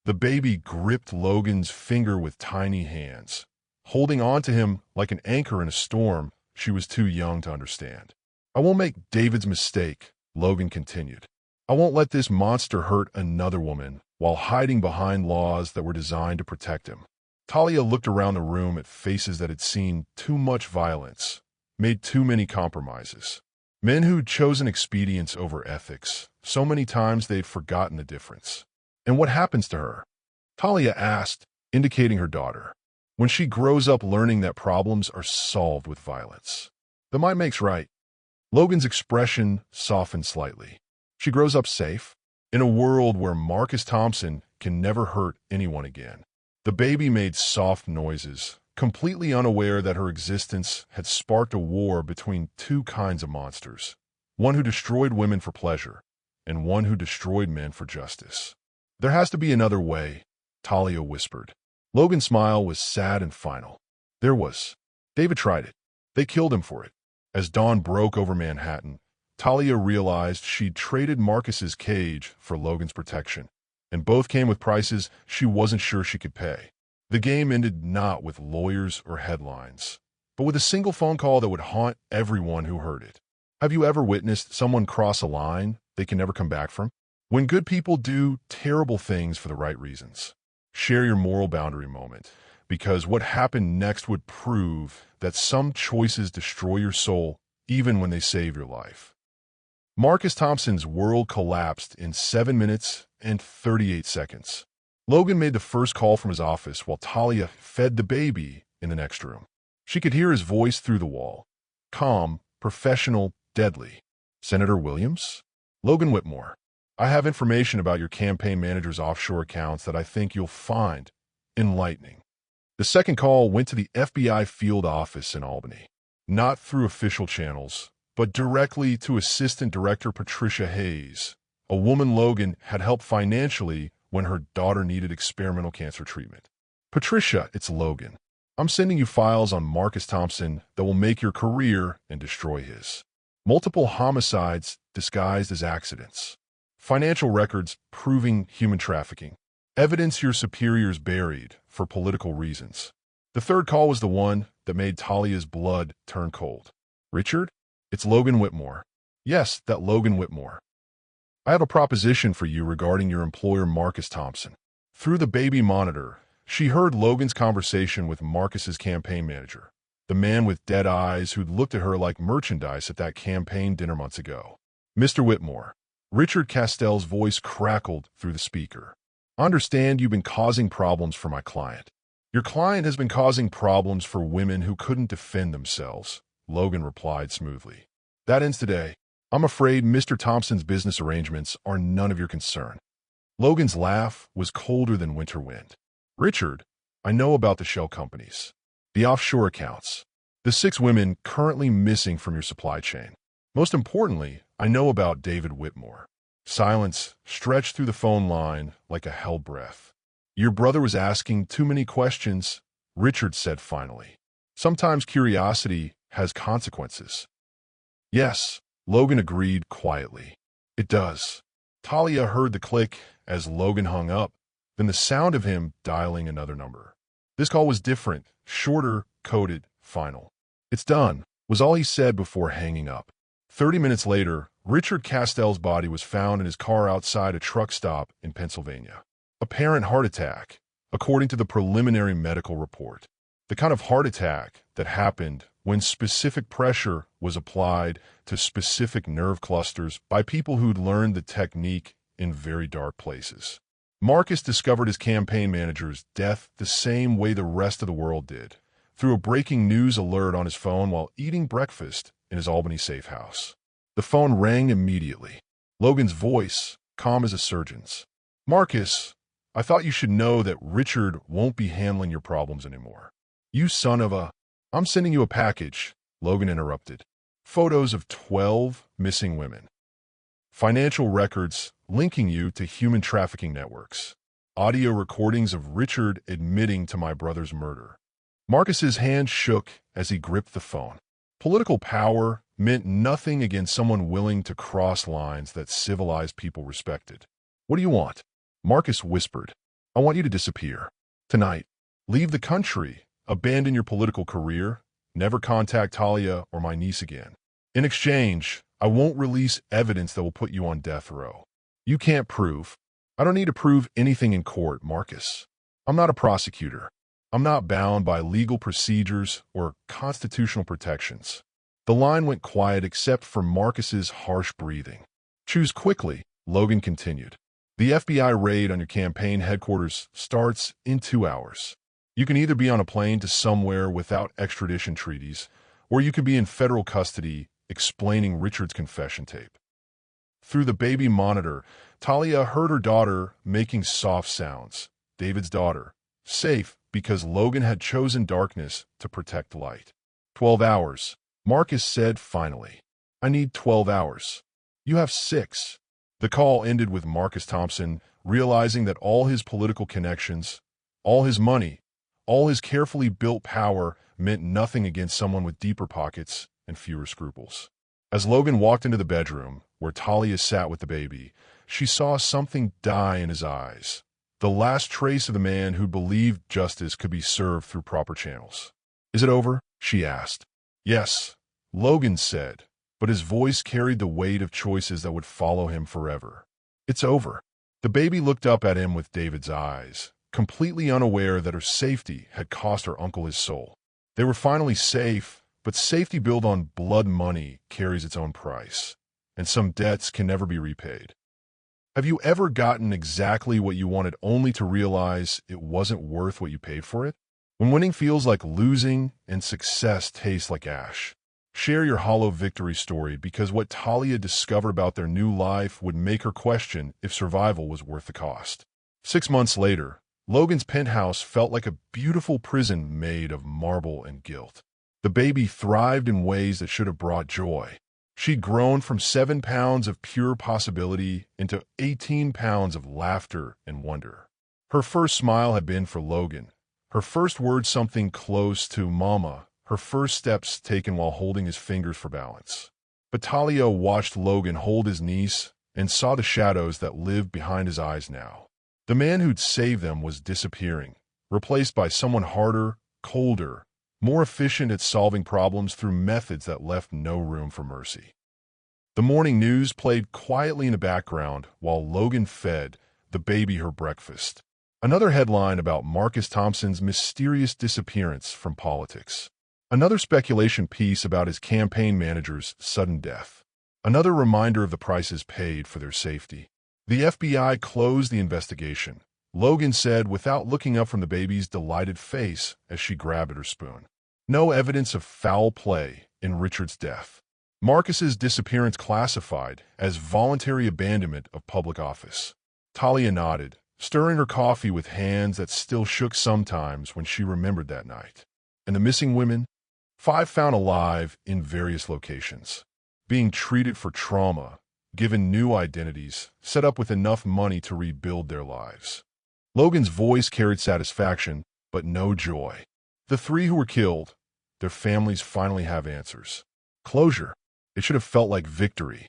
The baby gripped Logan's finger with tiny hands, holding on to him like an anchor in a storm she was too young to understand. I won't make David's mistake, Logan continued. I won't let this monster hurt another woman while hiding behind laws that were designed to protect him. Talia looked around the room at faces that had seen too much violence, made too many compromises. Men who'd chosen expedience over ethics, so many times they'd forgotten the difference. And what happens to her? Talia asked, indicating her daughter. When she grows up learning that problems are solved with violence. The might makes right. Logan's expression softened slightly. She grows up safe, in a world where Marcus Thompson can never hurt anyone again. The baby made soft noises, completely unaware that her existence had sparked a war between two kinds of monsters, one who destroyed women for pleasure, and one who destroyed men for justice. There has to be another way, Talia whispered. Logan's smile was sad and final. There was. David tried it. They killed him for it. As dawn broke over Manhattan, Talia realized she'd traded Marcus's cage for Logan's protection, and both came with prices she wasn't sure she could pay. The game ended not with lawyers or headlines, but with a single phone call that would haunt everyone who heard it. Have you ever witnessed someone cross a line they can never come back from? When good people do terrible things for the right reasons. Share your moral boundary moment, because what happened next would prove that some choices destroy your soul even when they save your life. Marcus Thompson's world collapsed in 7 minutes and 38 seconds. Logan made the first call from his office while Talia fed the baby in the next room. She could hear his voice through the wall. Calm, professional, deadly. Senator Williams? Logan Whitmore. I have information about your campaign manager's offshore accounts that I think you'll find enlightening. The second call went to the FBI field office in Albany, not through official channels, but directly to Assistant Director Patricia Hayes, a woman Logan had helped financially when her daughter needed experimental cancer treatment. Patricia, it's Logan. I'm sending you files on Marcus Thompson that will make your career and destroy his. Multiple homicides disguised as accidents. Financial records proving human trafficking. Evidence your superiors buried for political reasons. The third call was the one that made Talia's blood turn cold. Richard? It's Logan Whitmore. Yes, that Logan Whitmore. I have a proposition for you regarding your employer Marcus Thompson. Through the baby monitor, she heard Logan's conversation with Marcus's campaign manager, the man with dead eyes who'd looked at her like merchandise at that campaign dinner months ago. Mr. Whitmore. Richard Castell's voice crackled through the speaker. I understand you've been causing problems for my client. Your client has been causing problems for women who couldn't defend themselves, Logan replied smoothly. That ends today. I'm afraid Mr. Thompson's business arrangements are none of your concern. Logan's laugh was colder than winter wind. Richard, I know about the shell companies, the offshore accounts, the 6 women currently missing from your supply chain. Most importantly, I know about David Whitmore. Silence stretched through the phone line like a held breath. Your brother was asking too many questions, Richard said finally. Sometimes curiosity has consequences. Yes, Logan agreed quietly. It does. Talia heard the click as Logan hung up, then the sound of him dialing another number. This call was different, shorter, coded, final. It's done, was all he said before hanging up. 30 minutes later, Richard Castell's body was found in his car outside a truck stop in Pennsylvania. Apparent heart attack, according to the preliminary medical report. The kind of heart attack that happened when specific pressure was applied to specific nerve clusters by people who'd learned the technique in very dark places. Marcus discovered his campaign manager's death the same way the rest of the world did, through a breaking news alert on his phone while eating breakfast in his Albany safe house. The phone rang immediately. Logan's voice, calm as a surgeon's. "Marcus, I thought you should know that Richard won't be handling your problems anymore. You son of a—" "I'm sending you a package," Logan interrupted. "Photos of 12 missing women. Financial records linking you to human trafficking networks. Audio recordings of Richard admitting to my brother's murder." Marcus's hand shook as he gripped the phone. Political power meant nothing against someone willing to cross lines that civilized people respected. "What do you want?" Marcus whispered. "I want you to disappear. Tonight. Leave the country. Abandon your political career. Never contact Talia or my niece again. In exchange, I won't release evidence that will put you on death row. You can't prove." "I don't need to prove anything in court, Marcus. I'm not a prosecutor. I'm not bound by legal procedures or constitutional protections." The line went quiet except for Marcus's harsh breathing. "Choose quickly," Logan continued. "The FBI raid on your campaign headquarters starts in 2 hours. You can either be on a plane to somewhere without extradition treaties, or you could be in federal custody explaining Richard's confession tape." Through the baby monitor, Talia heard her daughter making soft sounds. David's daughter. Safe because Logan had chosen darkness to protect light. 12 hours, Marcus said finally. "I need 12 hours. You have 6. The call ended with Marcus Thompson realizing that all his political connections, all his money, all his carefully built power meant nothing against someone with deeper pockets and fewer scruples. As Logan walked into the bedroom, where Talia sat with the baby, she saw something die in his eyes. The last trace of the man who believed justice could be served through proper channels. "Is it over?" she asked. "Yes," Logan said, but his voice carried the weight of choices that would follow him forever. "It's over." The baby looked up at him with David's eyes, completely unaware that her safety had cost her uncle his soul. They were finally safe, but safety built on blood money carries its own price, and some debts can never be repaid. Have you ever gotten exactly what you wanted only to realize it wasn't worth what you paid for it? When winning feels like losing and success tastes like ash. Share your hollow victory story because what Talia discovered about their new life would make her question if survival was worth the cost. 6 months later, Logan's penthouse felt like a beautiful prison made of marble and gilt. The baby thrived in ways that should have brought joy. She'd grown from 7 pounds of pure possibility into 18 pounds of laughter and wonder. Her first smile had been for Logan. Her first word something close to mama. Her first steps taken while holding his fingers for balance. But Talia watched Logan hold his niece and saw the shadows that lived behind his eyes now. The man who'd saved them was disappearing, replaced by someone harder, colder, more efficient at solving problems through methods that left no room for mercy. The morning news played quietly in the background while Logan fed the baby her breakfast. Another headline about Marcus Thompson's mysterious disappearance from politics. Another speculation piece about his campaign manager's sudden death. Another reminder of the prices paid for their safety. The FBI closed the investigation, Logan said without looking up from the baby's delighted face as she grabbed at her spoon. No evidence of foul play in Richard's death. Marcus's disappearance classified as voluntary abandonment of public office. Talia nodded, stirring her coffee with hands that still shook sometimes when she remembered that night. And the missing women? 5 found alive in various locations, being treated for trauma, given new identities, set up with enough money to rebuild their lives. Logan's voice carried satisfaction, but no joy. The 3 who were killed, their families finally have answers. Closure. It should have felt like victory.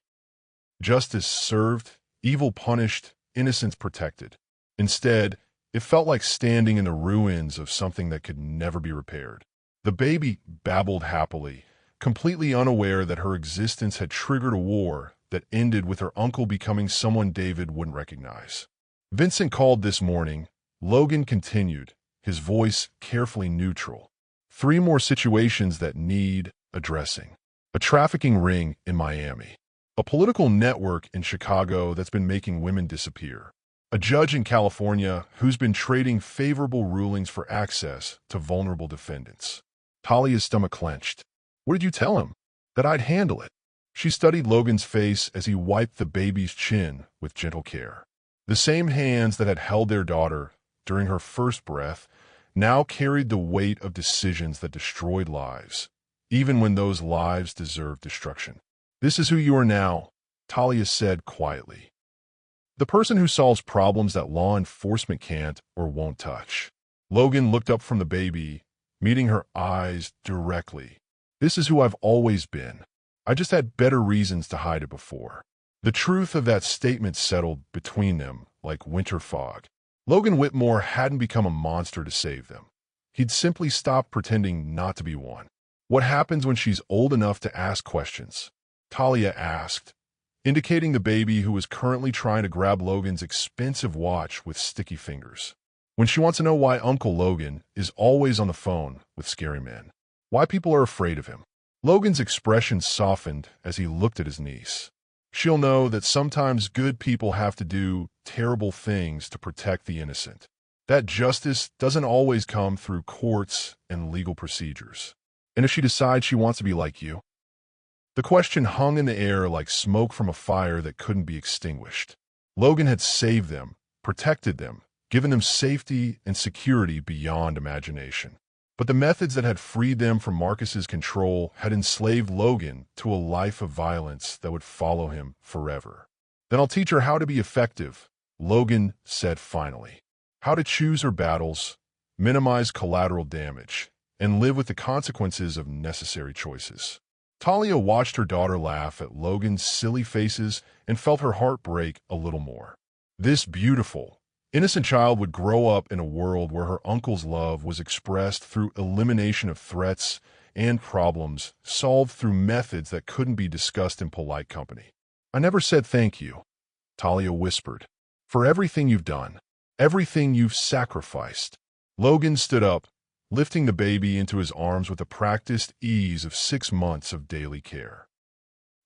Justice served, evil punished, innocence protected. Instead, it felt like standing in the ruins of something that could never be repaired. The baby babbled happily, completely unaware that her existence had triggered a war that ended with her uncle becoming someone David wouldn't recognize. Vincent called this morning, Logan continued, his voice carefully neutral. Three more situations that need addressing. A trafficking ring in Miami. A political network in Chicago that's been making women disappear. A judge in California who's been trading favorable rulings for access to vulnerable defendants. Talia's stomach clenched. What did you tell him? That I'd handle it. She studied Logan's face as he wiped the baby's chin with gentle care. The same hands that had held their daughter during her first breath now carried the weight of decisions that destroyed lives, even when those lives deserved destruction. This is who you are now, Talia said quietly. The person who solves problems that law enforcement can't or won't touch. Logan looked up from the baby, meeting her eyes directly. This is who I've always been. I just had better reasons to hide it before. The truth of that statement settled between them like winter fog. Logan Whitmore hadn't become a monster to save them. He'd simply stopped pretending not to be one. What happens when she's old enough to ask questions? Talia asked, indicating the baby who was currently trying to grab Logan's expensive watch with sticky fingers. When she wants to know why Uncle Logan is always on the phone with scary men. Why people are afraid of him. Logan's expression softened as he looked at his niece. She'll know that sometimes good people have to do terrible things to protect the innocent. That justice doesn't always come through courts and legal procedures. And if she decides she wants to be like you? The question hung in the air like smoke from a fire that couldn't be extinguished. Logan had saved them, protected them, given them safety and security beyond imagination. But the methods that had freed them from Marcus's control had enslaved Logan to a life of violence that would follow him forever. Then I'll teach her how to be effective, Logan said finally. How to choose her battles, minimize collateral damage, and live with the consequences of necessary choices. Talia watched her daughter laugh at Logan's silly faces and felt her heart break a little more. This beautiful, innocent child would grow up in a world where her uncle's love was expressed through elimination of threats and problems solved through methods that couldn't be discussed in polite company. I never said thank you, Talia whispered, for everything you've done, everything you've sacrificed. Logan stood up, lifting the baby into his arms with the practiced ease of 6 months of daily care.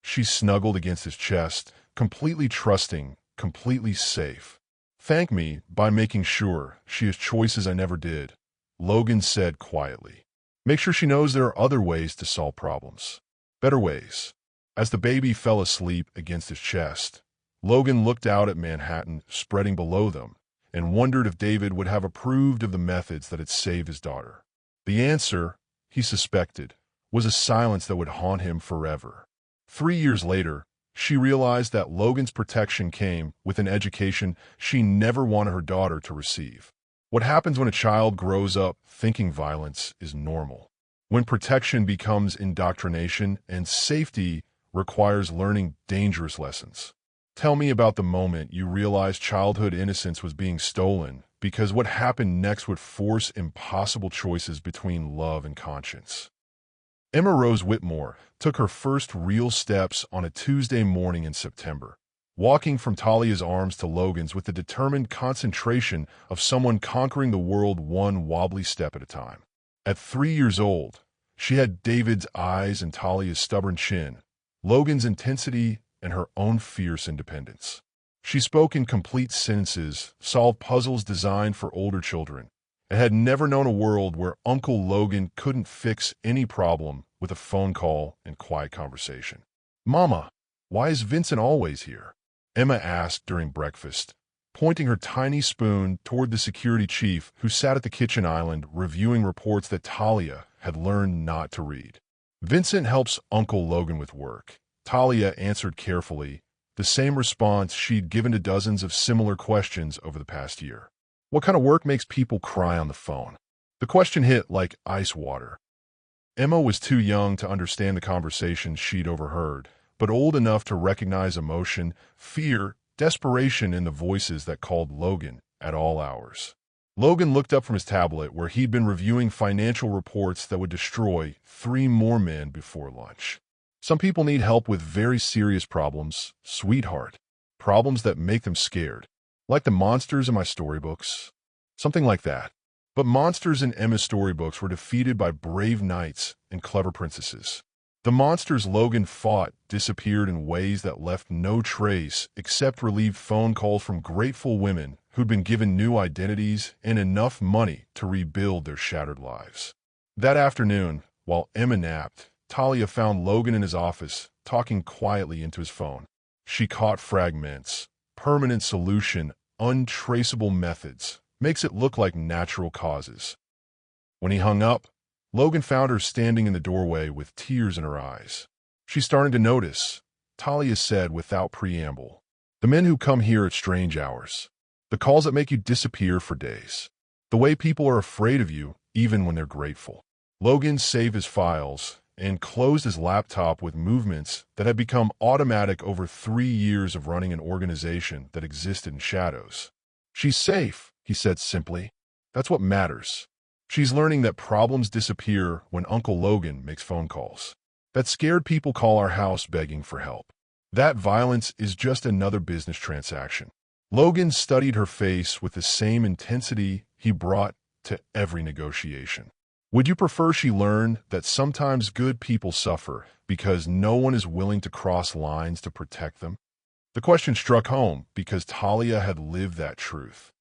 She snuggled against his chest, completely trusting, completely safe. Thank me by making sure she has choices I never did, Logan said quietly. Make sure she knows there are other ways to solve problems. Better ways. As the baby fell asleep against his chest, Logan looked out at Manhattan spreading below them and wondered if David would have approved of the methods that had saved his daughter. The answer, he suspected, was a silence that would haunt him forever. 3 years later, she realized that Logan's protection came with an education she never wanted her daughter to receive. What happens when a child grows up thinking violence is normal? When protection becomes indoctrination and safety requires learning dangerous lessons. Tell me about the moment you realized childhood innocence was being stolen, because what happened next would force impossible choices between love and conscience. Emma Rose Whitmore took her first real steps on a Tuesday morning in September, walking from Talia's arms to Logan's with the determined concentration of someone conquering the world one wobbly step at a time. At 3 years old, she had David's eyes and Talia's stubborn chin, Logan's intensity and her own fierce independence. She spoke in complete sentences, solved puzzles designed for older children, and had never known a world where Uncle Logan couldn't fix any problem with a phone call and quiet conversation. Mama, why is Vincent always here? Emma asked during breakfast, pointing her tiny spoon toward the security chief who sat at the kitchen island reviewing reports that Talia had learned not to read. Vincent helps Uncle Logan with work, Talia answered carefully, the same response she'd given to dozens of similar questions over the past year. What kind of work makes people cry on the phone? The question hit like ice water. Emma was too young to understand the conversation she'd overheard, but old enough to recognize emotion, fear, desperation in the voices that called Logan at all hours. Logan looked up from his tablet where he'd been reviewing financial reports that would destroy 3 more men before lunch. Some people need help with very serious problems, sweetheart. Problems that make them scared. Like the monsters in my storybooks. Something like that. But monsters in Emma's storybooks were defeated by brave knights and clever princesses. The monsters Logan fought disappeared in ways that left no trace except relieved phone calls from grateful women who'd been given new identities and enough money to rebuild their shattered lives. That afternoon, while Emma napped, Talia found Logan in his office, talking quietly into his phone. She caught fragments, permanent solution, untraceable methods, makes it look like natural causes. When he hung up, Logan found her standing in the doorway with tears in her eyes. "She's starting to notice," Talia said without preamble. "The men who come here at strange hours. The calls that make you disappear for days. The way people are afraid of you, even when they're grateful." Logan saved his files and closed his laptop with movements that had become automatic over 3 years of running an organization that existed in shadows. "She's safe," he said simply. "That's what matters. She's learning that problems disappear when Uncle Logan makes phone calls. That scared people call our house begging for help. That violence is just another business transaction." Logan studied her face with the same intensity he brought to every negotiation. "Would you prefer she learn that sometimes good people suffer because no one is willing to cross lines to protect them?" The question struck home because Talia had lived that truth.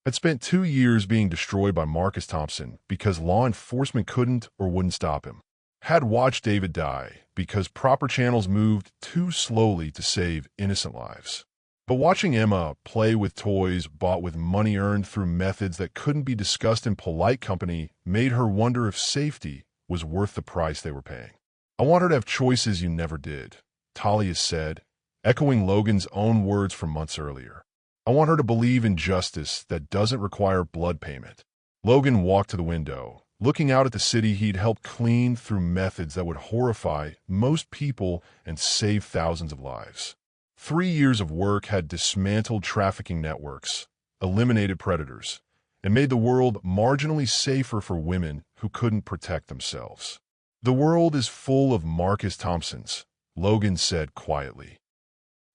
Had spent 2 years being destroyed by Marcus Thompson because law enforcement couldn't or wouldn't stop him. Had watched David die because proper channels moved too slowly to save innocent lives. But watching Emma play with toys bought with money earned through methods that couldn't be discussed in polite company made her wonder if safety was worth the price they were paying. "I want her to have choices you never did," Talia said, echoing Logan's own words from months earlier. "I want her to believe in justice that doesn't require blood payment." Logan walked to the window, looking out at the city he'd helped clean through methods that would horrify most people and save thousands of lives. 3 years of work had dismantled trafficking networks, eliminated predators, and made the world marginally safer for women who couldn't protect themselves. "The world is full of Marcus Thompsons," Logan said quietly.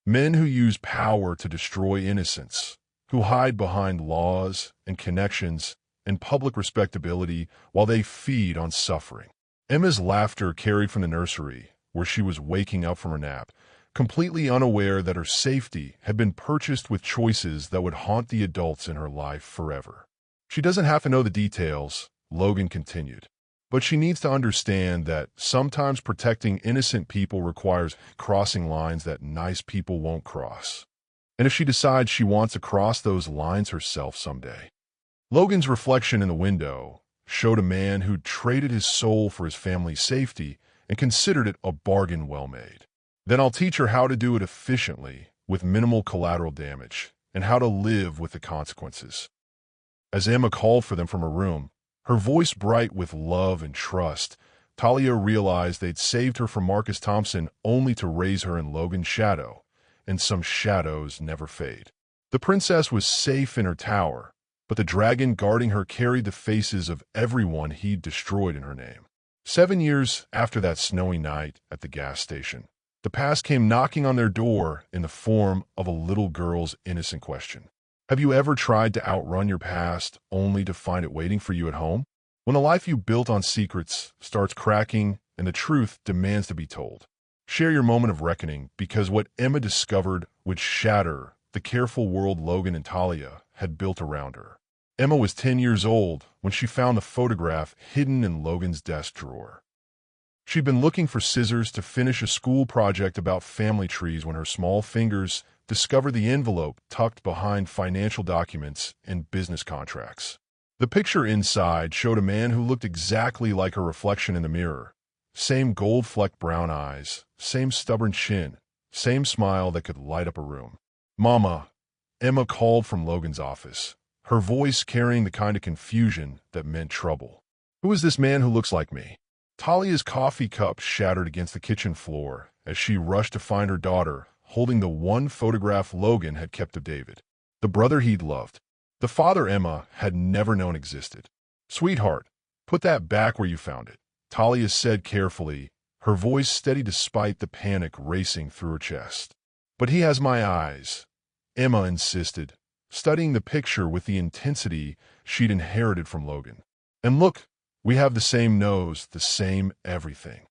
"Men who use power to destroy innocence, who hide behind laws and connections and public respectability while they feed on suffering." Emma's laughter carried from the nursery, where she was waking up from her nap, completely unaware that her safety had been purchased with choices that would haunt the adults in her life forever. "She doesn't have to know the details," Logan continued. "But she needs to understand that sometimes protecting innocent people requires crossing lines that nice people won't cross. And if she decides she wants to cross those lines herself someday." Logan's reflection in the window showed a man who'd traded his soul for his family's safety and considered it a bargain well made. "Then I'll teach her how to do it efficiently, with minimal collateral damage, and how to live with the consequences." As Emma called for them from her room, her voice bright with love and trust, Talia realized they'd saved her from Marcus Thompson only to raise her in Logan's shadow, and some shadows never fade. The princess was safe in her tower, but the dragon guarding her carried the faces of everyone he'd destroyed in her name. 7 years after that snowy night at the gas station, the past came knocking on their door in the form of a little girl's innocent question. Have you ever tried to outrun your past only to find it waiting for you at home? When the life you built on secrets starts cracking and the truth demands to be told. Share your moment of reckoning, because what Emma discovered would shatter the careful world Logan and Talia had built around her. Emma was 10 years old when she found the photograph hidden in Logan's desk drawer. She'd been looking for scissors to finish a school project about family trees when her small fingers discovered the envelope tucked behind financial documents and business contracts. The picture inside showed a man who looked exactly like her reflection in the mirror. Same gold-flecked brown eyes, same stubborn chin, same smile that could light up a room. "Mama," Emma called from Logan's office, her voice carrying the kind of confusion that meant trouble. "Who is this man who looks like me?" Talia's coffee cup shattered against the kitchen floor as she rushed to find her daughter, holding the one photograph Logan had kept of David, the brother he'd loved, the father Emma had never known existed. "Sweetheart, put that back where you found it," Talia said carefully, her voice steady despite the panic racing through her chest. "But he has my eyes," Emma insisted, studying the picture with the intensity she'd inherited from Logan. And look, we have the same nose, the same everything.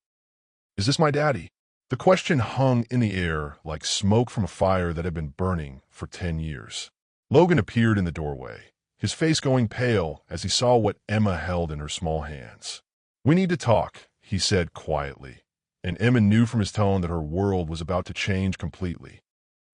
Is this my daddy? The question hung in the air like smoke from a fire that had been burning for 10 years. Logan appeared in the doorway, his face going pale as he saw what Emma held in her small hands. "We need to talk," he said quietly, and Emma knew from his tone that her world was about to change completely.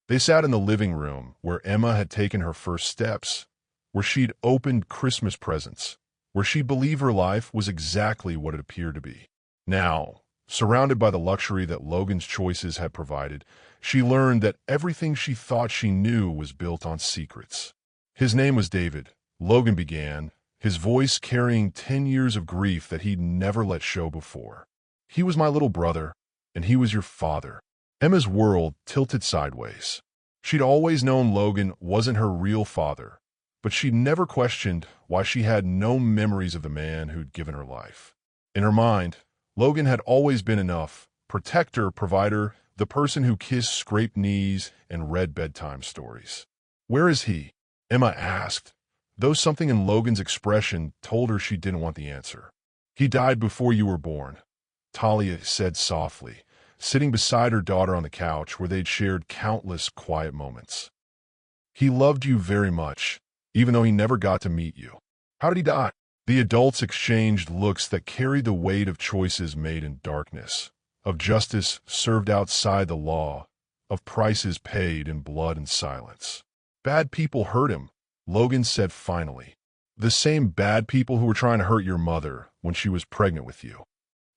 They sat in the living room where Emma had taken her first steps, where she'd opened Christmas presents, where she believed her life was exactly what it appeared to be. Now, surrounded by the luxury that Logan's choices had provided, she learned that everything she thought she knew was built on secrets. "His name was David," Logan began, his voice carrying 10 years of grief that he'd never let show before. "He was my little brother, and he was your father." Emma's world tilted sideways. She'd always known Logan wasn't her real father, but she'd never questioned why she had no memories of the man who'd given her life. In her mind, Logan had always been enough: protector, provider, the person who kissed scraped knees and read bedtime stories. "Where is he?" Emma asked, though something in Logan's expression told her she didn't want the answer. "He died before you were born," Talia said softly, sitting beside her daughter on the couch where they'd shared countless quiet moments. "He loved you very much, even though he never got to meet you." "How did he die?" The adults exchanged looks that carried the weight of choices made in darkness, of justice served outside the law, of prices paid in blood and silence. "Bad people hurt him," Logan said finally. "The same bad people who were trying to hurt your mother when she was pregnant with you."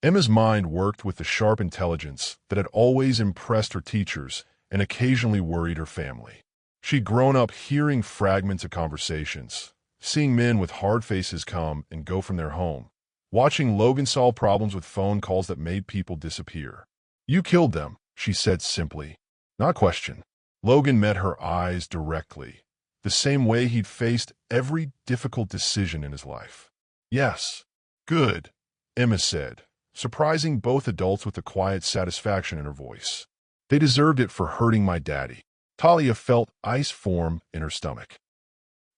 Emma's mind worked with the sharp intelligence that had always impressed her teachers and occasionally worried her family. She'd grown up hearing fragments of conversations, seeing men with hard faces come and go from their home, watching Logan solve problems with phone calls that made people disappear. "You killed them," she said simply, not question. Logan met her eyes directly, the same way he'd faced every difficult decision in his life. "Yes." "Good," Emma said, surprising both adults with the quiet satisfaction in her voice. "They deserved it for hurting my daddy." Talia felt ice form in her stomach.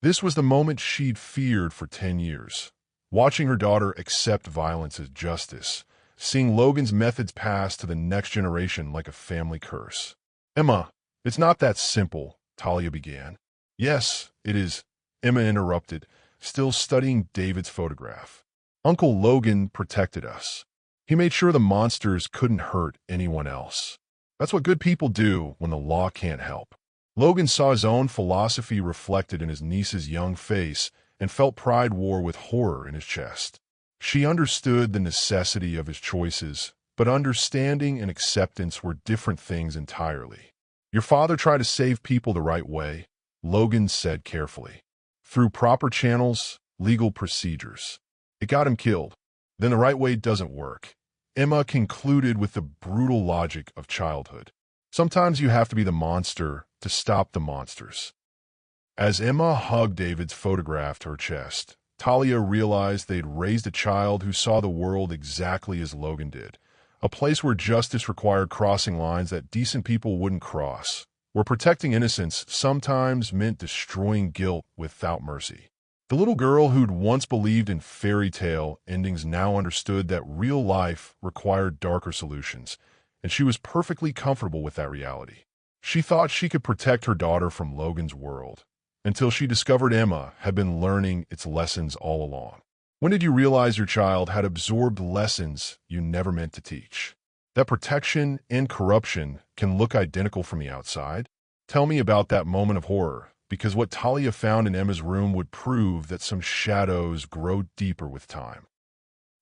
This was the moment she'd feared for 10 years. Watching her daughter accept violence as justice, seeing Logan's methods pass to the next generation like a family curse. "Emma, it's not that simple," Talia began. "Yes, it is," Emma interrupted, still studying David's photograph. "Uncle Logan protected us. He made sure the monsters couldn't hurt anyone else. That's what good people do when the law can't help." Logan saw his own philosophy reflected in his niece's young face and felt pride war with horror in his chest. She understood the necessity of his choices, but understanding and acceptance were different things entirely. "Your father tried to save people the right way," Logan said carefully. "Through proper channels, legal procedures. It got him killed. Then the right way doesn't work." Emma concluded with the brutal logic of childhood. Sometimes you have to be the monster to stop the monsters. As Emma hugged David's photograph to her chest, Talia realized they'd raised a child who saw the world exactly as Logan did. A place where justice required crossing lines that decent people wouldn't cross, where protecting innocence sometimes meant destroying guilt without mercy. The little girl who'd once believed in fairy tale endings now understood that real life required darker solutions, and she was perfectly comfortable with that reality. She thought she could protect her daughter from Logan's world, until she discovered Emma had been learning its lessons all along. When did you realize your child had absorbed lessons you never meant to teach? That protection and corruption can look identical from the outside? Tell me about that moment of horror, because what Talia found in Emma's room would prove that some shadows grow deeper with time.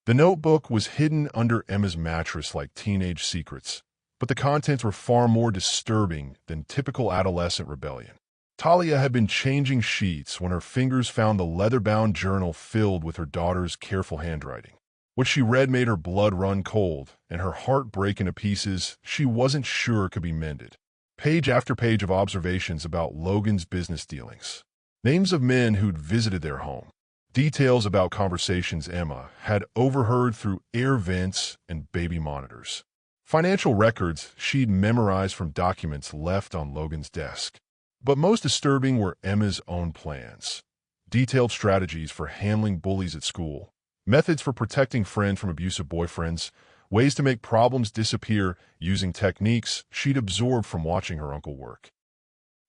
The notebook was hidden under Emma's mattress like teenage secrets, but the contents were far more disturbing than typical adolescent rebellion. Talia had been changing sheets when her fingers found the leather-bound journal filled with her daughter's careful handwriting. What she read made her blood run cold, and her heart break into pieces she wasn't sure could be mended. Page after page of observations about Logan's business dealings. Names of men who'd visited their home. Details about conversations Emma had overheard through air vents and baby monitors. Financial records she'd memorized from documents left on Logan's desk. But most disturbing were Emma's own plans. Detailed strategies for handling bullies at school, methods for protecting friends from abusive boyfriends, ways to make problems disappear using techniques she'd absorbed from watching her uncle work.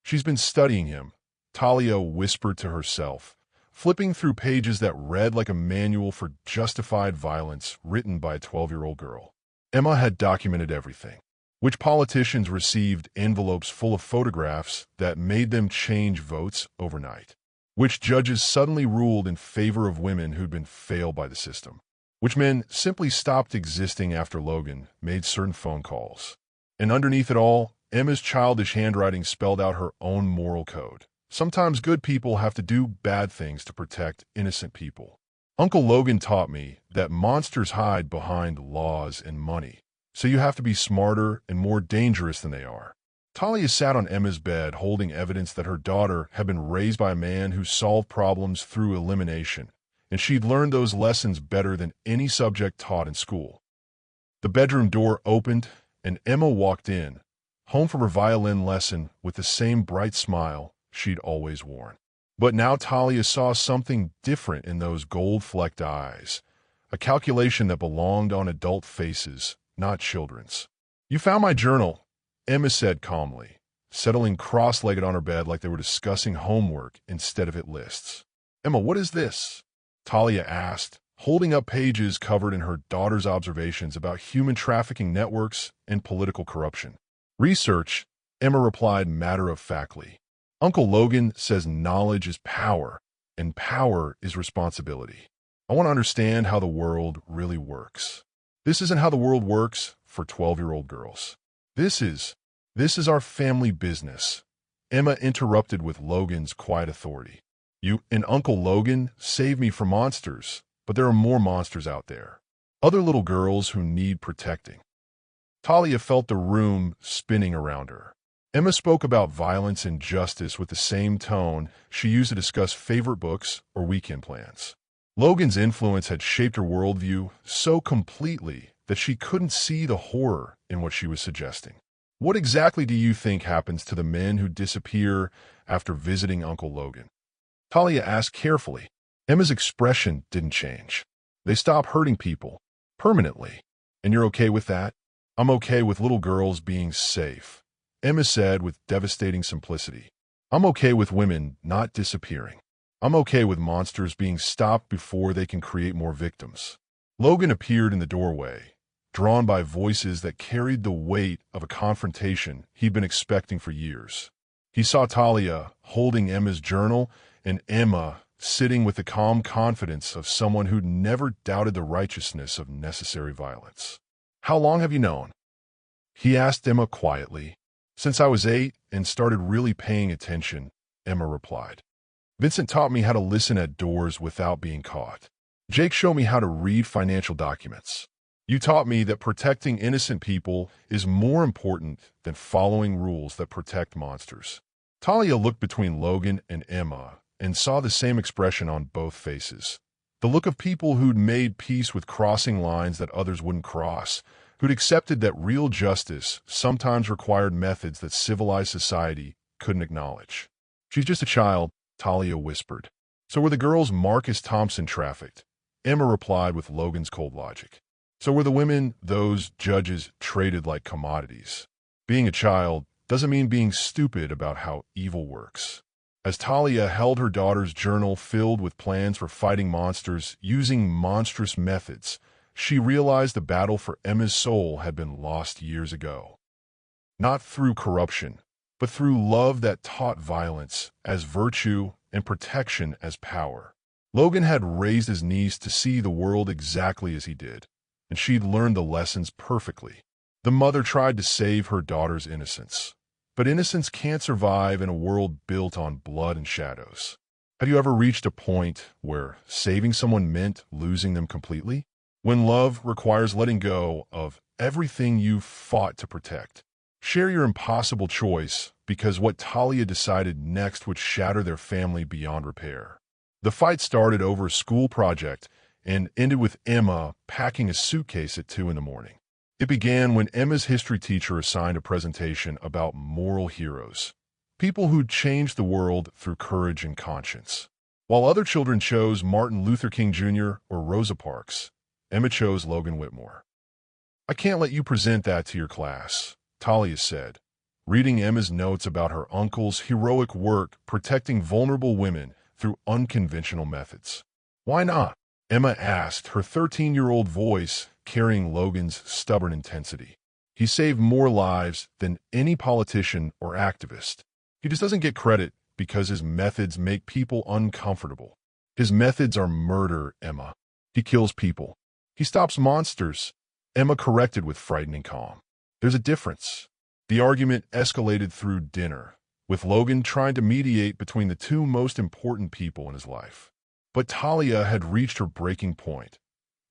She's been studying him, Talia whispered to herself, flipping through pages that read like a manual for justified violence written by a 12-year-old girl. Emma had documented everything. Which politicians received envelopes full of photographs that made them change votes overnight? Which judges suddenly ruled in favor of women who'd been failed by the system? Which men simply stopped existing after Logan made certain phone calls? And underneath it all, Emma's childish handwriting spelled out her own moral code. Sometimes good people have to do bad things to protect innocent people. Uncle Logan taught me that monsters hide behind laws and money. So you have to be smarter and more dangerous than they are. Talia sat on Emma's bed holding evidence that her daughter had been raised by a man who solved problems through elimination, and she'd learned those lessons better than any subject taught in school. The bedroom door opened, and Emma walked in, home from her violin lesson with the same bright smile she'd always worn. But now Talia saw something different in those gold-flecked eyes, a calculation that belonged on adult faces, not children's. "You found my journal," Emma said calmly, settling cross-legged on her bed like they were discussing homework instead of it lists. "Emma, what is this?" Talia asked, holding up pages covered in her daughter's observations about human trafficking networks and political corruption. "Research," Emma replied matter-of-factly. "Uncle Logan says knowledge is power, and power is responsibility. I want to understand how the world really works. This isn't how the world works for 12-year-old girls. This is our family business," Emma interrupted with Logan's quiet authority. "You and Uncle Logan save me from monsters, but there are more monsters out there. Other little girls who need protecting." Talia felt the room spinning around her. Emma spoke about violence and justice with the same tone she used to discuss favorite books or weekend plans. Logan's influence had shaped her worldview so completely that she couldn't see the horror in what she was suggesting. "What exactly do you think happens to the men who disappear after visiting Uncle Logan?" Talia asked carefully. Emma's expression didn't change. "They stop hurting people. Permanently. And you're okay with that?" "I'm okay with little girls being safe," Emma said with devastating simplicity. "I'm okay with women not disappearing. I'm okay with monsters being stopped before they can create more victims." Logan appeared in the doorway, drawn by voices that carried the weight of a confrontation he'd been expecting for years. He saw Talia holding Emma's journal and Emma sitting with the calm confidence of someone who'd never doubted the righteousness of necessary violence. "How long have you known?" he asked Emma quietly. "Since I was 8 and started really paying attention," Emma replied. "Vincent taught me how to listen at doors without being caught. Jake showed me how to read financial documents. You taught me that protecting innocent people is more important than following rules that protect monsters." Talia looked between Logan and Emma and saw the same expression on both faces. The look of people who'd made peace with crossing lines that others wouldn't cross, who'd accepted that real justice sometimes required methods that civilized society couldn't acknowledge. "She's just a child," Talia whispered. "So were the girls Marcus Thompson trafficked," Emma replied with Logan's cold logic. "So were the women those judges traded like commodities. Being a child doesn't mean being stupid about how evil works." As Talia held her daughter's journal filled with plans for fighting monsters using monstrous methods, she realized the battle for Emma's soul had been lost years ago. Not through corruption, but through love that taught violence as virtue and protection as power. Logan had raised his knees to see the world exactly as he did, and she'd learned the lessons perfectly. The mother tried to save her daughter's innocence, but innocence can't survive in a world built on blood and shadows. Have you ever reached a point where saving someone meant losing them completely? When love requires letting go of everything you've fought to protect. Share your impossible choice because what Talia decided next would shatter their family beyond repair. The fight started over a school project and ended with Emma packing a suitcase at 2 in the morning. It began when Emma's history teacher assigned a presentation about moral heroes, People who changed the world through courage and conscience. While other children chose Martin Luther King Jr. or Rosa Parks, Emma chose Logan Whitmore. "I can't let you present that to your class," Talia said, reading Emma's notes about her uncle's heroic work protecting vulnerable women through unconventional methods. "Why not?" Emma asked, her 13-year-old voice carrying Logan's stubborn intensity. "He saved more lives than any politician or activist. He just doesn't get credit because his methods make people uncomfortable. His methods are murder, Emma. He kills people. He stops monsters," Emma corrected with frightening calm. "There's a difference." The argument escalated through dinner, with Logan trying to mediate between the two most important people in his life. But Talia had reached her breaking point.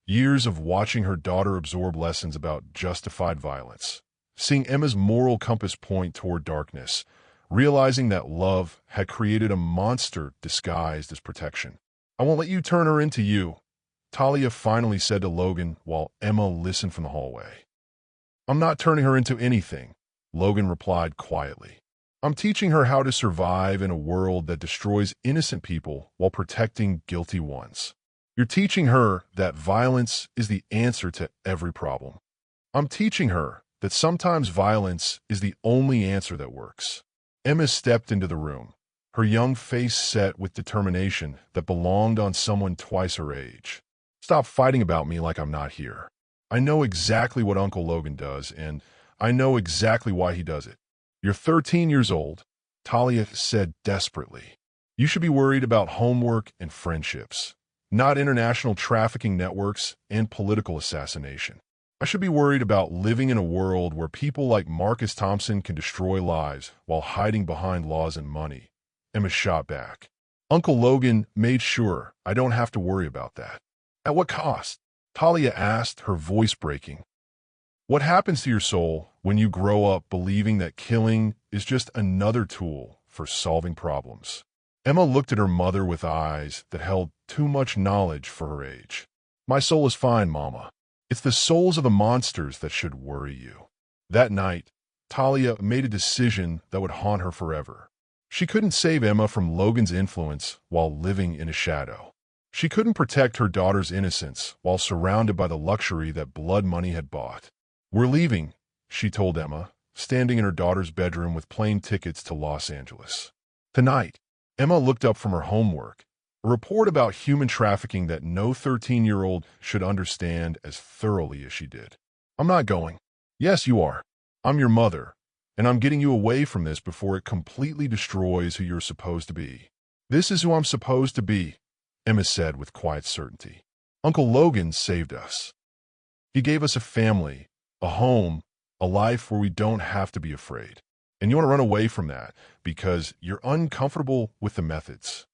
Years of watching her daughter absorb lessons about justified violence, seeing Emma's moral compass point toward darkness, realizing that love had created a monster disguised as protection. "I won't let you turn her into you," Talia finally said to Logan while Emma listened from the hallway. "I'm not turning her into anything," Logan replied quietly. "I'm teaching her how to survive in a world that destroys innocent people while protecting guilty ones. You're teaching her that violence is the answer to every problem. I'm teaching her that sometimes violence is the only answer that works." Emma stepped into the room, her young face set with determination that belonged on someone twice her age. "Stop fighting about me like I'm not here. I know exactly what Uncle Logan does, and I know exactly why he does it." "You're 13 years old," Talia said desperately. "You should be worried about homework and friendships, not international trafficking networks and political assassination. I should be worried about living in a world where people like Marcus Thompson can destroy lives while hiding behind laws and money," Emma shot back. "Uncle Logan made sure I don't have to worry about that." "At what cost?" Talia asked, her voice breaking. "What happens to your soul when you grow up believing that killing is just another tool for solving problems?" Emma looked at her mother with eyes that held too much knowledge for her age. "My soul is fine, Mama. It's the souls of the monsters that should worry you." That night, Talia made a decision that would haunt her forever. She couldn't save Emma from Logan's influence while living in a shadow. She couldn't protect her daughter's innocence while surrounded by the luxury that blood money had bought. "We're leaving," she told Emma, standing in her daughter's bedroom with plane tickets to Los Angeles. "Tonight." Emma looked up from her homework, a report about human trafficking that no 13-year-old should understand as thoroughly as she did. "I'm not going." "Yes, you are. I'm your mother, and I'm getting you away from this before it completely destroys who you're supposed to be." "This is who I'm supposed to be," Emma said with quiet certainty. "Uncle Logan saved us. He gave us a family, a home, a life where we don't have to be afraid. And you want to run away from that because you're uncomfortable with the methods.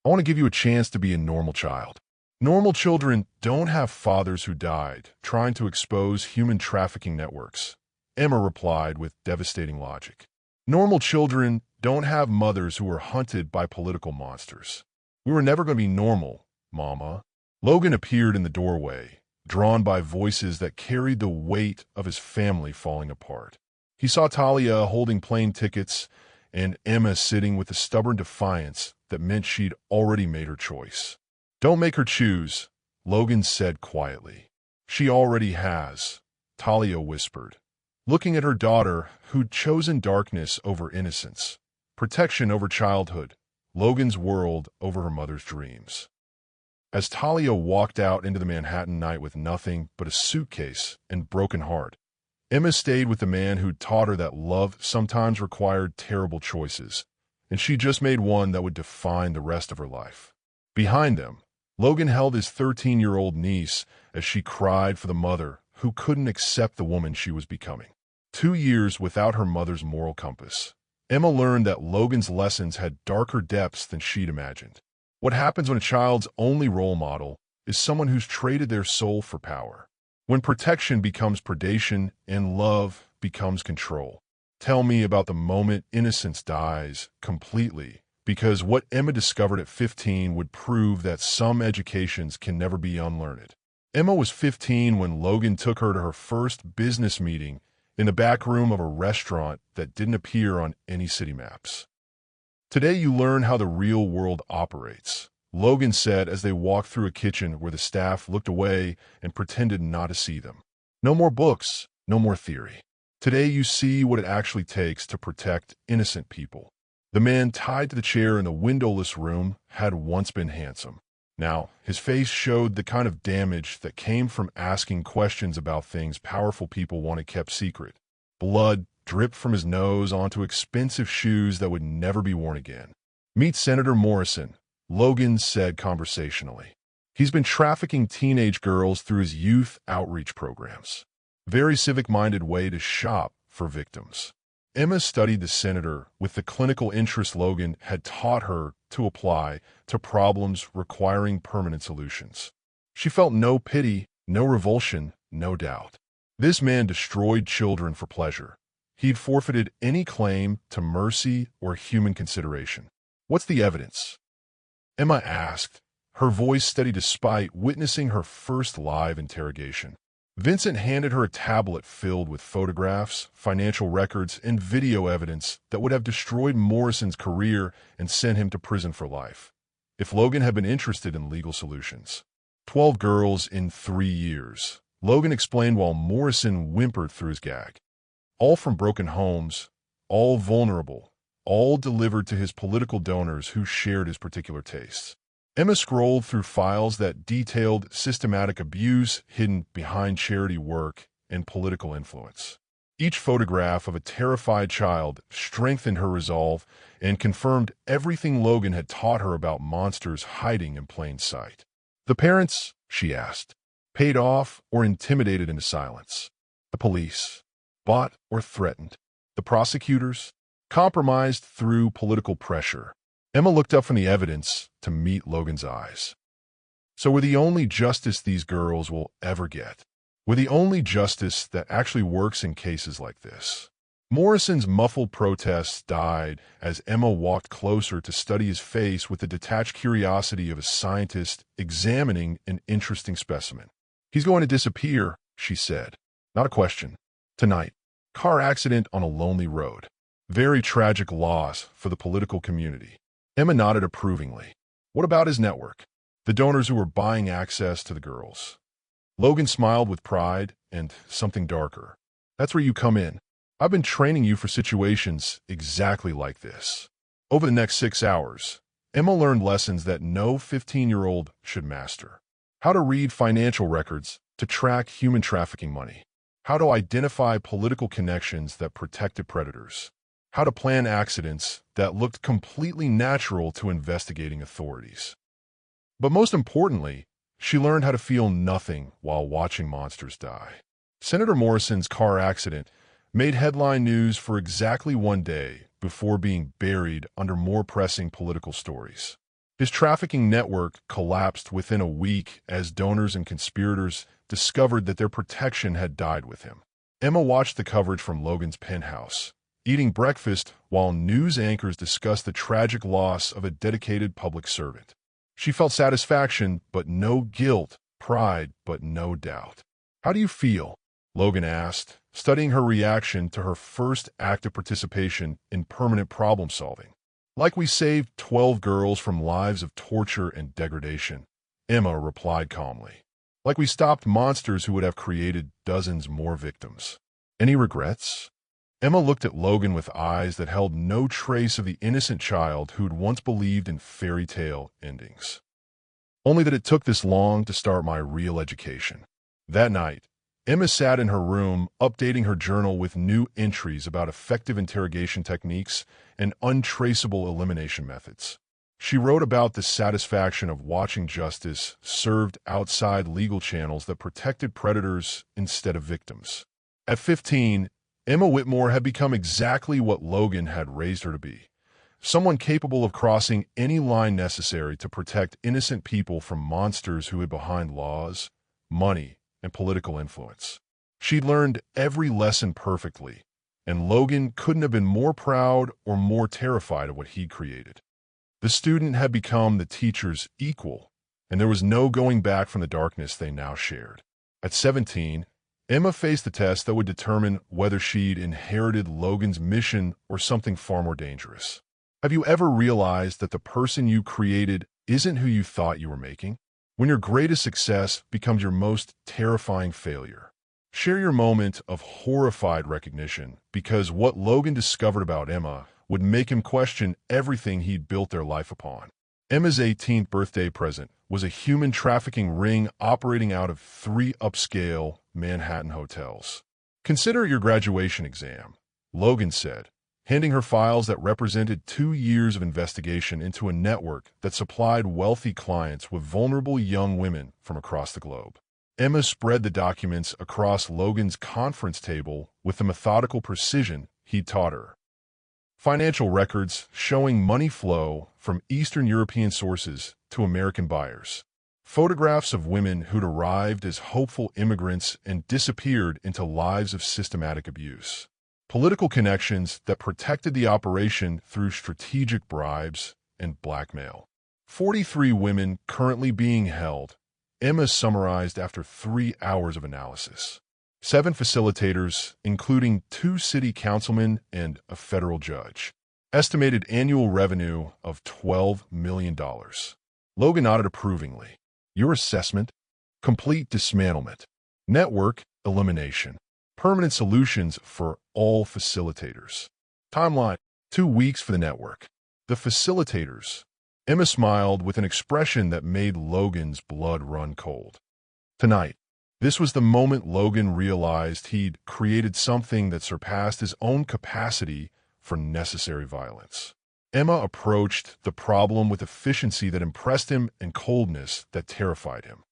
I want to give you a chance to be a normal child. Normal children don't have fathers who died trying to expose human trafficking networks," Emma replied with devastating logic. "Normal children don't have mothers who were hunted by political monsters. We were never going to be normal, Mama." Logan appeared in the doorway, drawn by voices that carried the weight of his family falling apart. He saw Talia holding plane tickets and Emma sitting with a stubborn defiance that meant she'd already made her choice. "Don't make her choose," Logan said quietly. "She already has," Talia whispered, looking at her daughter who'd chosen darkness over innocence, protection over childhood, Logan's world over her mother's dreams. As Talia walked out into the Manhattan night with nothing but a suitcase and broken heart, Emma stayed with the man who'd taught her that love sometimes required terrible choices, and she just made one that would define the rest of her life. Behind them, Logan held his 13-year-old niece as she cried for the mother who couldn't accept the woman she was becoming. 2 years without her mother's moral compass, Emma learned that Logan's lessons had darker depths than she'd imagined. What happens when a child's only role model is someone who's traded their soul for power? When protection becomes predation and love becomes control. Tell me about the moment innocence dies completely, because what Emma discovered at 15 would prove that some educations can never be unlearned. Emma was 15 when Logan took her to her first business meeting in the back room of a restaurant that didn't appear on any city maps. Today you learn how the real world operates, Logan said as they walked through a kitchen where the staff looked away and pretended not to see them. No more books, no more theory. Today you see what it actually takes to protect innocent people. The man tied to the chair in the windowless room had once been handsome. Now, his face showed the kind of damage that came from asking questions about things powerful people wanted kept secret. Blood dripped from his nose onto expensive shoes that would never be worn again. "Meet Senator Morrison," Logan said conversationally. "He's been trafficking teenage girls through his youth outreach programs. Very civic-minded way to shop for victims." Emma studied the senator with the clinical interest Logan had taught her to apply to problems requiring permanent solutions. She felt no pity, no revulsion, no doubt. This man destroyed children for pleasure. He'd forfeited any claim to mercy or human consideration. "What's the evidence?" Emma asked, her voice steady despite witnessing her first live interrogation. Vincent handed her a tablet filled with photographs, financial records, and video evidence that would have destroyed Morrison's career and sent him to prison for life, if Logan had been interested in legal solutions. 12 girls in 3 years, Logan explained while Morrison whimpered through his gag. All from broken homes, all vulnerable, all delivered to his political donors who shared his particular tastes. Emma scrolled through files that detailed systematic abuse hidden behind charity work and political influence. Each photograph of a terrified child strengthened her resolve and confirmed everything Logan had taught her about monsters hiding in plain sight. "The parents," she asked, "paid off or intimidated into silence. The police, bought or threatened. The prosecutors, compromised through political pressure." Emma looked up from the evidence to meet Logan's eyes. "So we're the only justice these girls will ever get. We're the only justice that actually works in cases like this." Morrison's muffled protests died as Emma walked closer to study his face with the detached curiosity of a scientist examining an interesting specimen. "He's going to disappear," she said. "Not a question. Tonight. Car accident on a lonely road. Very tragic loss for the political community." Emma nodded approvingly. "What about his network? The donors who were buying access to the girls?" Logan smiled with pride and something darker. "That's where you come in. I've been training you for situations exactly like this." Over the next 6 hours, Emma learned lessons that no 15-year-old should master. How to read financial records to track human trafficking money. How to identify political connections that protected predators. How to plan accidents that looked completely natural to investigating authorities. But most importantly, she learned how to feel nothing while watching monsters die. Senator Morrison's car accident made headline news for exactly 1 day before being buried under more pressing political stories. His trafficking network collapsed within a week as donors and conspirators discovered that their protection had died with him. Emma watched the coverage from Logan's penthouse, eating breakfast while news anchors discussed the tragic loss of a dedicated public servant. She felt satisfaction, but no guilt, pride, but no doubt. "How do you feel?" Logan asked, studying her reaction to her first active participation in permanent problem-solving. "Like we saved 12 girls from lives of torture and degradation," Emma replied calmly. "Like we stopped monsters who would have created dozens more victims." "Any regrets?" Emma looked at Logan with eyes that held no trace of the innocent child who'd once believed in fairy tale endings. "Only that it took this long to start my real education." That night, Emma sat in her room, updating her journal with new entries about effective interrogation techniques and untraceable elimination methods. She wrote about the satisfaction of watching justice served outside legal channels that protected predators instead of victims. At 15, Emma Whitmore had become exactly what Logan had raised her to be. Someone capable of crossing any line necessary to protect innocent people from monsters who hid behind laws, money, and political influence. She'd learned every lesson perfectly, and Logan couldn't have been more proud or more terrified of what he'd created. The student had become the teacher's equal, and there was no going back from the darkness they now shared. At 17, Emma faced the test that would determine whether she'd inherited Logan's mission or something far more dangerous. Have you ever realized that the person you created isn't who you thought you were making? When your greatest success becomes your most terrifying failure. Share your moment of horrified recognition, because what Logan discovered about Emma would make him question everything he'd built their life upon. Emma's 18th birthday present was a human trafficking ring operating out of 3 upscale Manhattan hotels. "Consider your graduation exam," Logan said, handing her files that represented 2 years of investigation into a network that supplied wealthy clients with vulnerable young women from across the globe. Emma spread the documents across Logan's conference table with the methodical precision he'd taught her. Financial records showing money flow from Eastern European sources to American buyers. Photographs of women who'd arrived as hopeful immigrants and disappeared into lives of systematic abuse. Political connections that protected the operation through strategic bribes and blackmail. 43 women currently being held, Emma summarized after 3 hours of analysis. 7 facilitators, including 2 city councilmen and a federal judge. Estimated annual revenue of $12 million. Logan nodded approvingly. Your assessment? Complete dismantlement. Network elimination. Permanent solutions for all facilitators. Timeline: 2 weeks for the network. The facilitators. Emma smiled with an expression that made Logan's blood run cold. Tonight. This was the moment Logan realized he'd created something that surpassed his own capacity for necessary violence. Emma approached the problem with efficiency that impressed him and coldness that terrified him.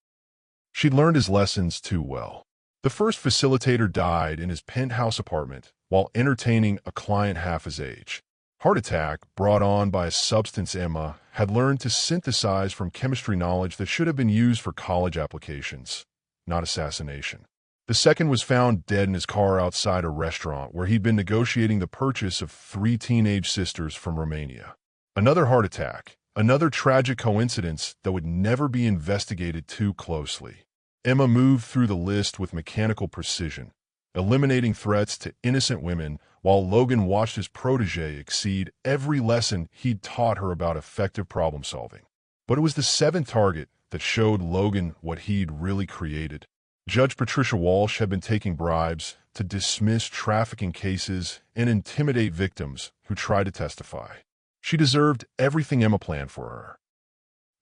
She'd learned his lessons too well. The first facilitator died in his penthouse apartment while entertaining a client half his age. Heart attack brought on by a substance Emma had learned to synthesize from chemistry knowledge that should have been used for college applications, not assassination. The second was found dead in his car outside a restaurant where he'd been negotiating the purchase of 3 teenage sisters from Romania. Another heart attack, another tragic coincidence that would never be investigated too closely. Emma moved through the list with mechanical precision, eliminating threats to innocent women while Logan watched his protege exceed every lesson he'd taught her about effective problem solving. But it was the 7th target that showed Logan what he'd really created. Judge Patricia Walsh had been taking bribes to dismiss trafficking cases and intimidate victims who tried to testify. She deserved everything Emma planned for her.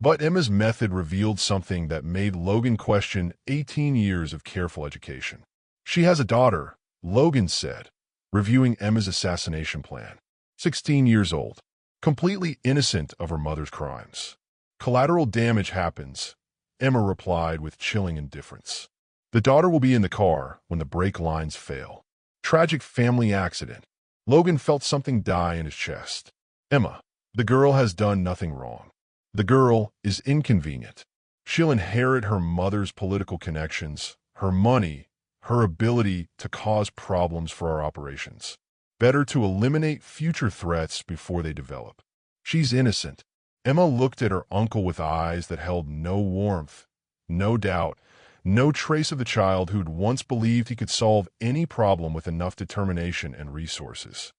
But Emma's method revealed something that made Logan question 18 years of careful education. She has a daughter, Logan said, reviewing Emma's assassination plan. 16 years old, completely innocent of her mother's crimes. Collateral damage happens, Emma replied with chilling indifference. The daughter will be in the car when the brake lines fail. Tragic family accident. Logan felt something die in his chest. Emma, the girl has done nothing wrong. The girl is inconvenient. She'll inherit her mother's political connections, her money, her ability to cause problems for our operations. Better to eliminate future threats before they develop. She's innocent. Emma looked at her uncle with eyes that held no warmth, no doubt, no trace of the child who'd once believed he could solve any problem with enough determination and resources.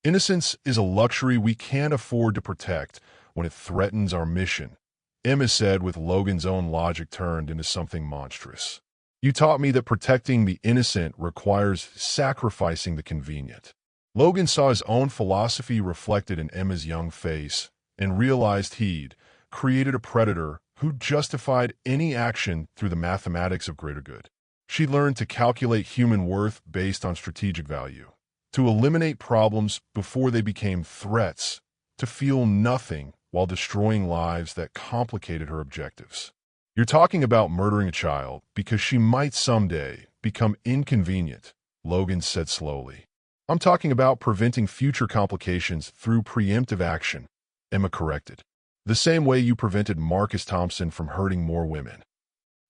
Innocence is a luxury we can't afford to protect when it threatens our mission, Emma said with Logan's own logic turned into something monstrous. You taught me that protecting the innocent requires sacrificing the convenient. Logan saw his own philosophy reflected in Emma's young face and realized he'd created a predator who justified any action through the mathematics of greater good. She learned to calculate human worth based on strategic value, to eliminate problems before they became threats, to feel nothing while destroying lives that complicated her objectives. You're talking about murdering a child because she might someday become inconvenient, Logan said slowly. I'm talking about preventing future complications through preemptive action, Emma corrected. The same way you prevented Marcus Thompson from hurting more women.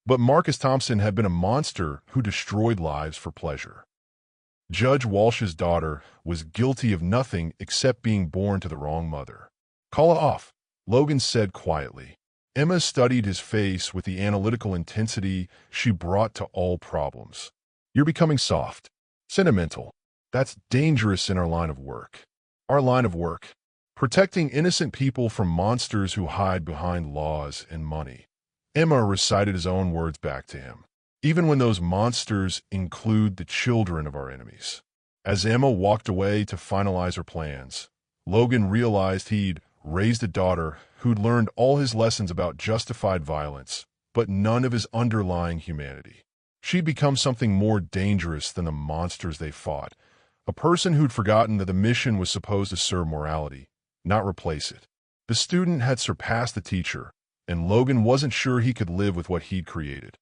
But Marcus Thompson had been a monster who destroyed lives for pleasure. Judge Walsh's daughter was guilty of nothing except being born to the wrong mother. Call it off, Logan said quietly. Emma studied his face with the analytical intensity she brought to all problems. You're becoming soft, sentimental. That's dangerous in our line of work. Our line of work. protecting innocent people from monsters who hide behind laws and money. Emma recited his own words back to him, even when those monsters include the children of our enemies. As Emma walked away to finalize her plans, Logan realized he'd raised a daughter who'd learned all his lessons about justified violence, but none of his underlying humanity. She'd become something more dangerous than the monsters they fought, a person who'd forgotten that the mission was supposed to serve morality, not replace it. The student had surpassed the teacher, and Logan wasn't sure he could live with what he'd created.